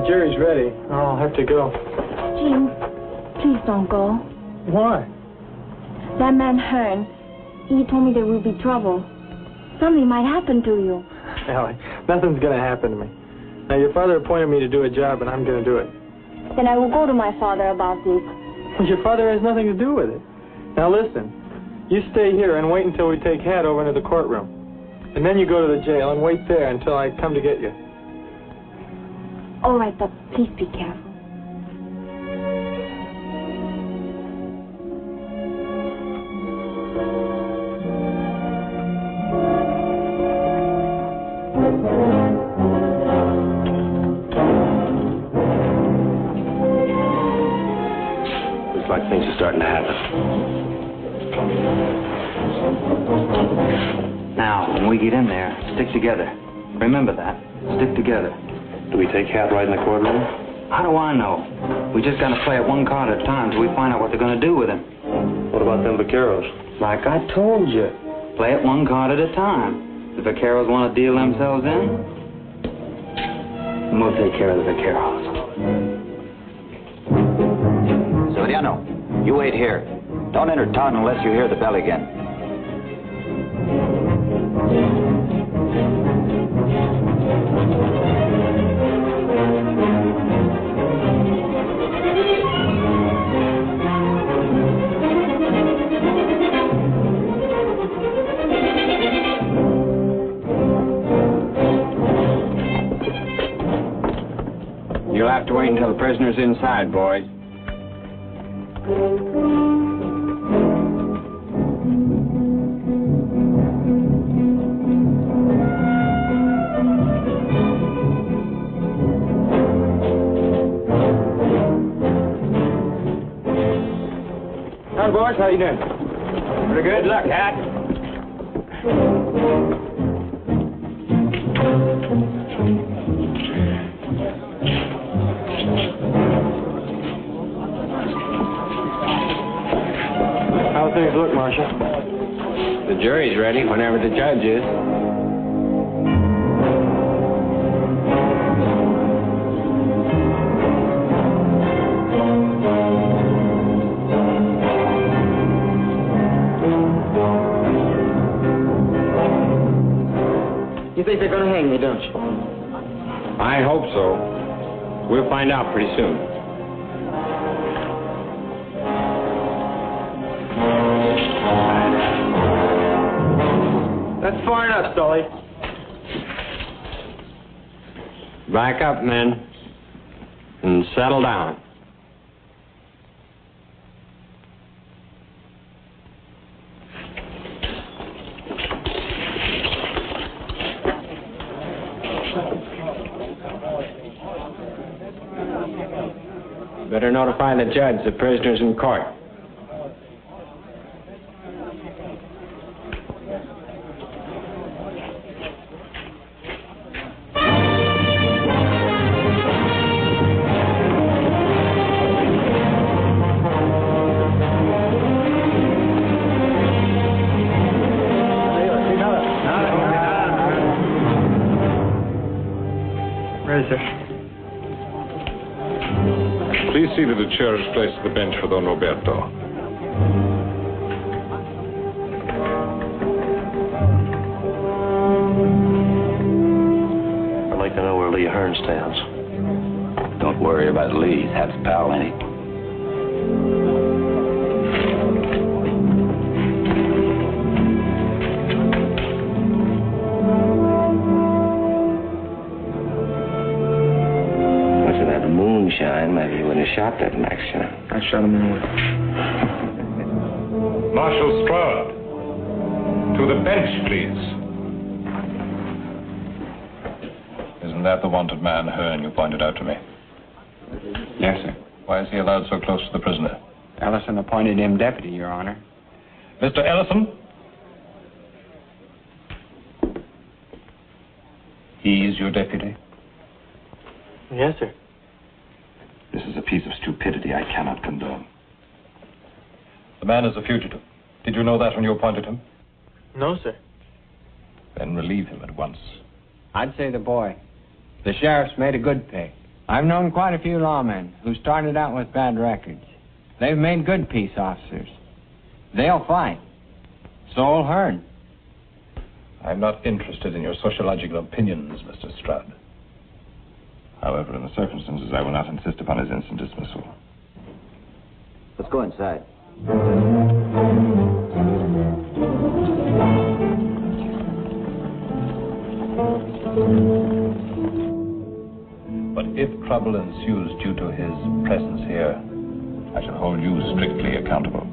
Jerry's ready. I'll have to go. Jim, please don't go. Why? That man Hearn, he told me there will be trouble. Something might happen to you. Allie, nothing's going to happen to me. Now, your father appointed me to do a job, and I'm going to do it. Then I will go to my father about this. Well, your father has nothing to do with it. Now listen, you stay here and wait until we take Hat over into the courtroom. And then you go to the jail and wait there until I come to get you. All right, but please be careful. Looks like things are starting to happen. Now, when we get in there, stick together. Remember that. Stick together. Do we take Hat right in the courtroom? How do I know? We just gotta play it one card at a time till we find out what they're gonna do with him. What about them vaqueros? Like I told you, play it one card at a time. The vaqueros want to deal themselves in, and we'll take care of the vaqueros. Soriano, you wait here. Don't enter town unless you hear the bell again. You'll have to wait until the prisoner's inside, boys. Hi, boys. How you doing? Pretty good luck, Hat. How things look, Marshal? The jury's ready whenever the judge is. You think they're going to hang me, don't you? I hope so. We'll find out pretty soon. That's far enough, Sully. Back up, men, and settle down. Better notify the judge the prisoner's in court. Please see that a chair is placed at the bench for Don Roberto. I'd like to know where Lee Hearn stands. Don't worry about Lee. He's Hat's pal, ain't he? Moonshine, maybe you wouldn't have shot that Max, you know. I shot him in the way. Marshal Stroud, to the bench, please. Isn't that the wanted man, Hearn, you pointed out to me? Yes, sir. Why is he allowed so close to the prisoner? Ellison appointed him deputy, Your Honor. Mr. Ellison? He is your deputy? Yes, sir. This is a piece of stupidity I cannot condone. The man is a fugitive. Did you know that when you appointed him? No, sir. Then relieve him at once. I'd say the boy. The sheriff's made a good pick. I've known quite a few lawmen who started out with bad records. They've made good peace officers. They'll fight. So'll Hearn. I'm not interested in your sociological opinions, Mr. Stroud. However, in the circumstances, I will not insist upon his instant dismissal. Let's go inside. But if trouble ensues due to his presence here, I shall hold you strictly accountable.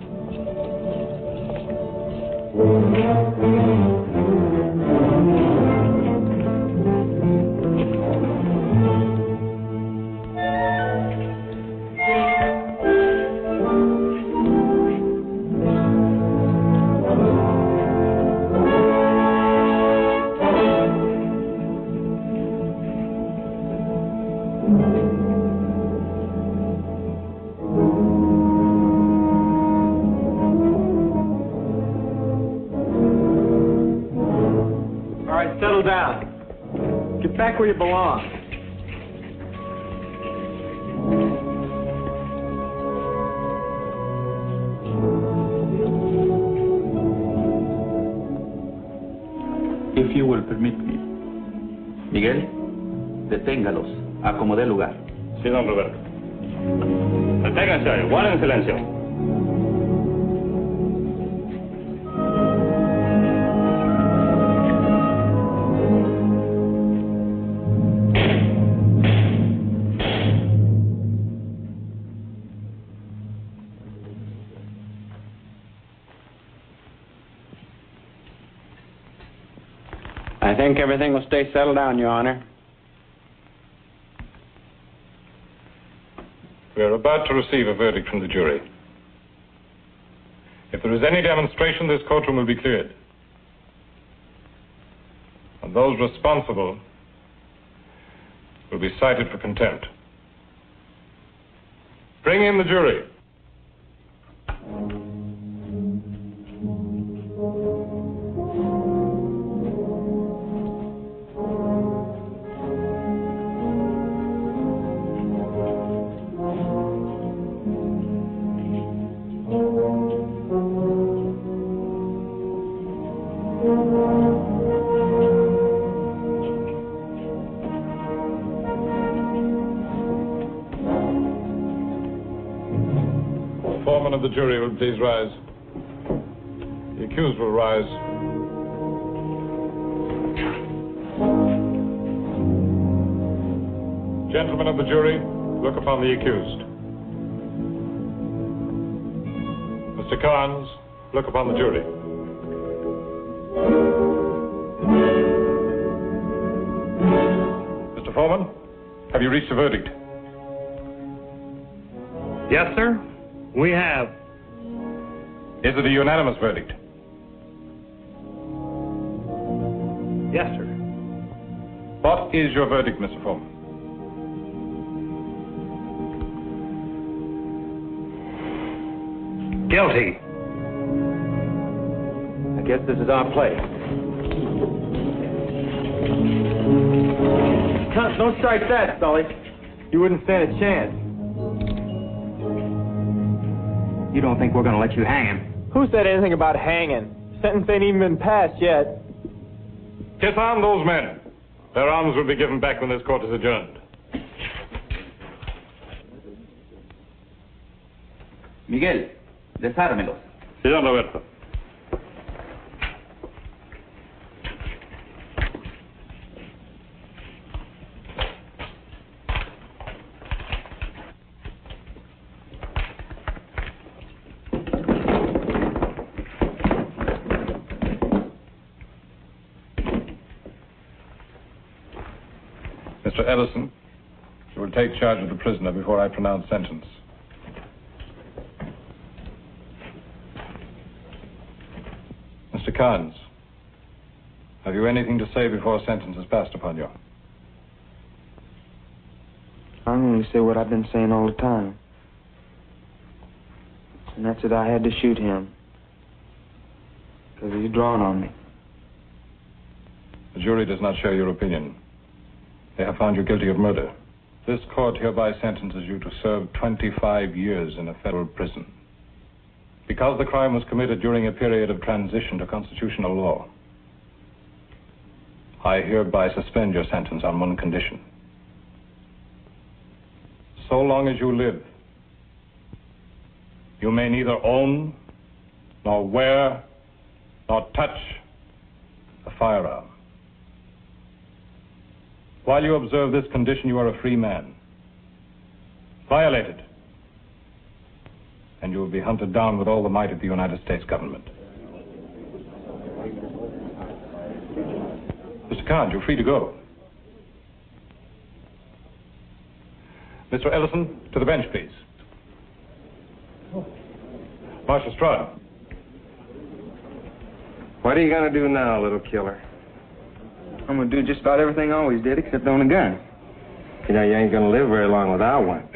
Settle down. Get back where you belong. If you will permit me. Miguel, deténgalos. Acomodé lugar. Sí, don Roberto. Deténganse, guarden silencio. I think everything will stay settled down, Your Honor. We are about to receive a verdict from the jury. If there is any demonstration, this courtroom will be cleared. And those responsible will be cited for contempt. Bring in the jury. Foreman of the jury will please rise. The accused will rise. Gentlemen of the jury, look upon the accused. Mr. Carnes, look upon the jury. Mr. Foreman, have you reached a verdict? Yes, sir. We have. Is it a unanimous verdict? Yes, sir. What is your verdict, Mr. Foreman? Guilty. I guess this is our play. Don't strike that, Sully. You wouldn't stand a chance. You don't think we're going to let you hang him? Who said anything about hanging? Sentence ain't even been passed yet. Disarm those men. Their arms will be given back when this court is adjourned. Miguel, desármelos. Sí, don Roberto. Mr. Ellison, you will take charge of the prisoner before I pronounce sentence. Mr. Carnes, have you anything to say before sentence is passed upon you? I'm going to say what I've been saying all the time. And that's that I had to shoot him. Because he's drawn on me. The jury does not share your opinion. They have found you guilty of murder. This court hereby sentences you to serve 25 years in a federal prison. Because the crime was committed during a period of transition to constitutional law, I hereby suspend your sentence on one condition. so long as you live, you may neither own, nor wear, nor touch a firearm. While you observe this condition, you are a free man. Violate it, and you will be hunted down with all the might of the United States government. Mr. Carnes, you're free to go. Mr. Ellison, to the bench, please. Marshal Stroud. What are you going to do now, little killer? I'm going to do just about everything I always did, except own a gun. You know, you ain't going to live very long without one.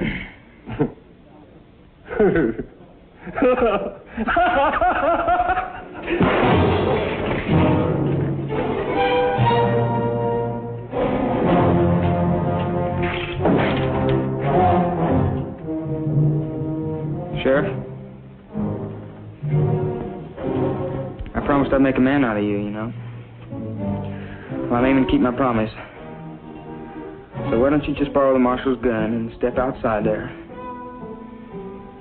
Sheriff, I promised I'd make a man out of you, you know. Well, I'm aiming to keep my promise. So why don't you just borrow the marshal's gun and step outside there?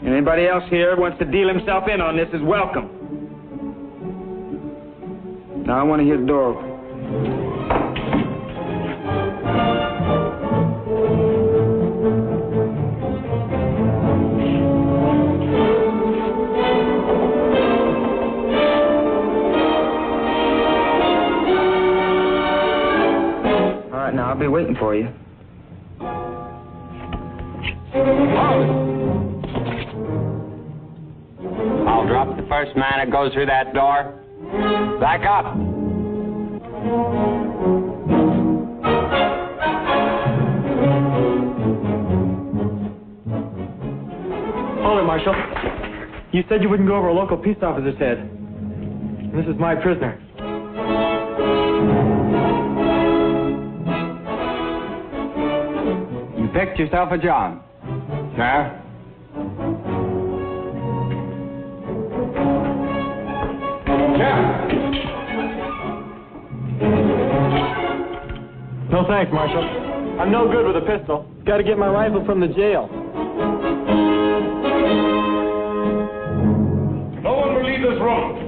And anybody else here who wants to deal himself in on this is welcome. Now I want to hear the door open. All right, now I'll be waiting for you. I'll drop the first man that goes through that door. Back up. Hold it, Marshal. You said you wouldn't go over a local peace officer's head. This is my prisoner. You picked yourself a job. Sir? No thanks, Marshal. I'm no good with a pistol. Got to get my rifle from the jail. No one will leave this room.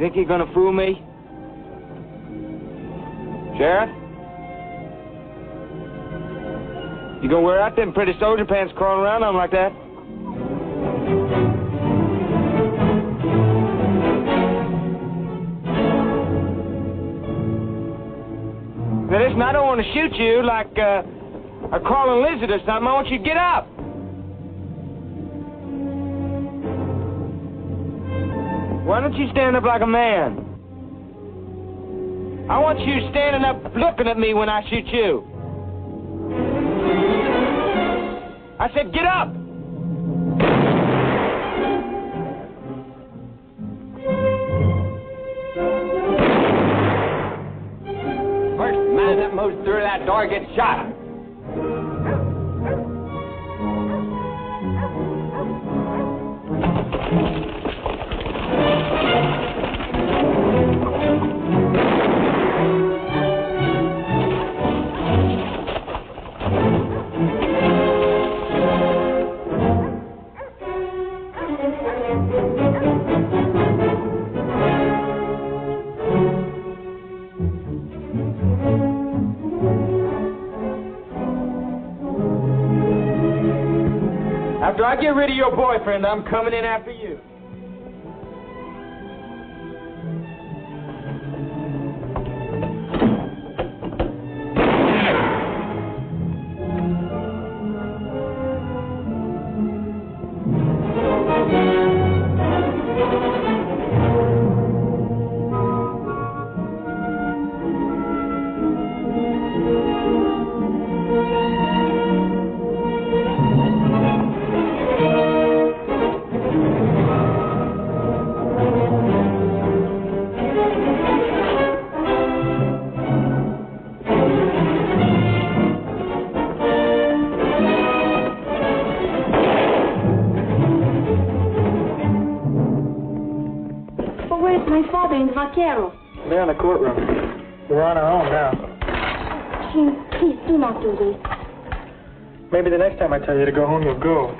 Think you're gonna fool me? Sheriff? You gonna wear out them pretty soldier pants crawling around on like that? Now listen, I don't want to shoot you like a crawling lizard or something. I want you to get up. Why don't you stand up like a man? I want you standing up looking at me when I shoot you. I said, get up! First man that moves through that door gets shot. After I get rid of your boyfriend, I'm coming in after you. They're in the courtroom. We're on our own now. Jim, please do not do this. Maybe the next time I tell you to go home, you'll go.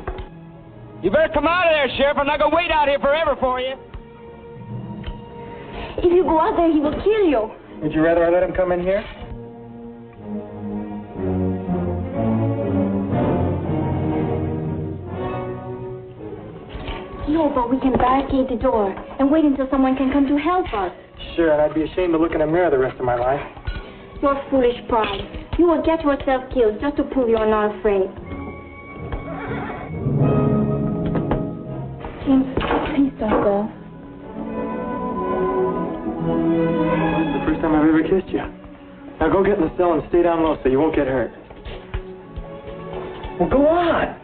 You better come out of there, Sheriff. I'm not going to wait out here forever for you. If you go out there, he will kill you. Would you rather I let him come in here? No, but we can barricade the door and wait until someone can come to help us. Sure, and I'd be ashamed to look in a mirror the rest of my life. Your foolish pride. You will get yourself killed just to prove you are not afraid. James, please don't go. It's the first time I've ever kissed you. Now go get in the cell and stay down low so you won't get hurt. Well, go on.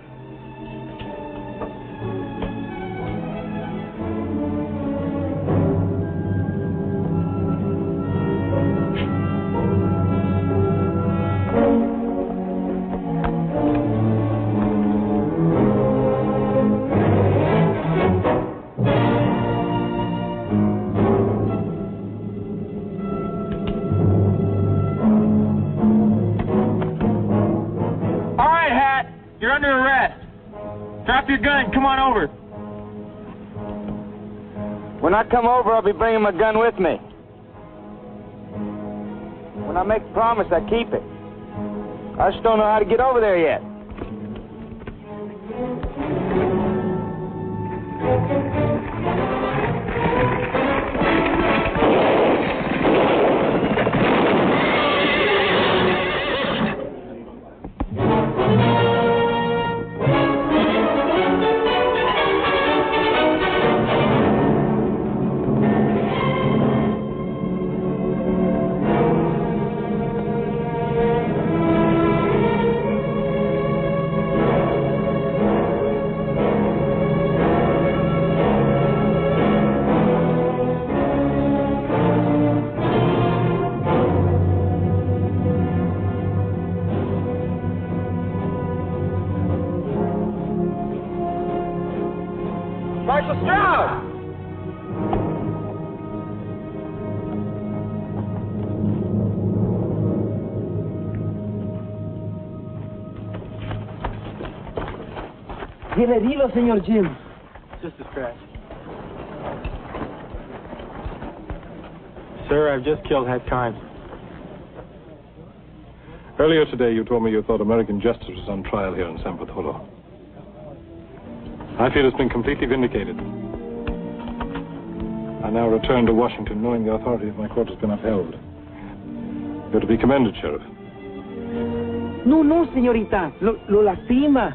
Your gun. Come on over. When I come over, I'll be bringing my gun with me. When I make a promise, I keep it. I just don't know how to get over there yet. Marshal Stroud! Bien herido, señor Jim. Just a scratch. Sir, I've just killed Hat Carnes. Earlier today, you told me you thought American justice was on trial here in San Bartolo. I feel it's been completely vindicated. I now return to Washington knowing the authority of my court has been upheld. You're to be commended, Sheriff. No, señorita. Lo lastima.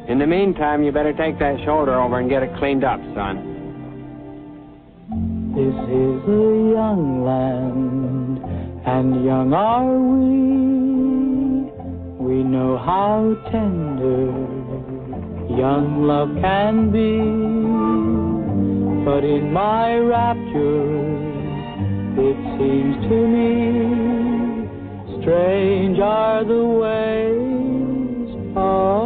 In the meantime, you better take that shoulder over and get it cleaned up, son. This is a young land, and young are we. We know how tender young love can be. But in my rapture, it seems to me, strange are the ways of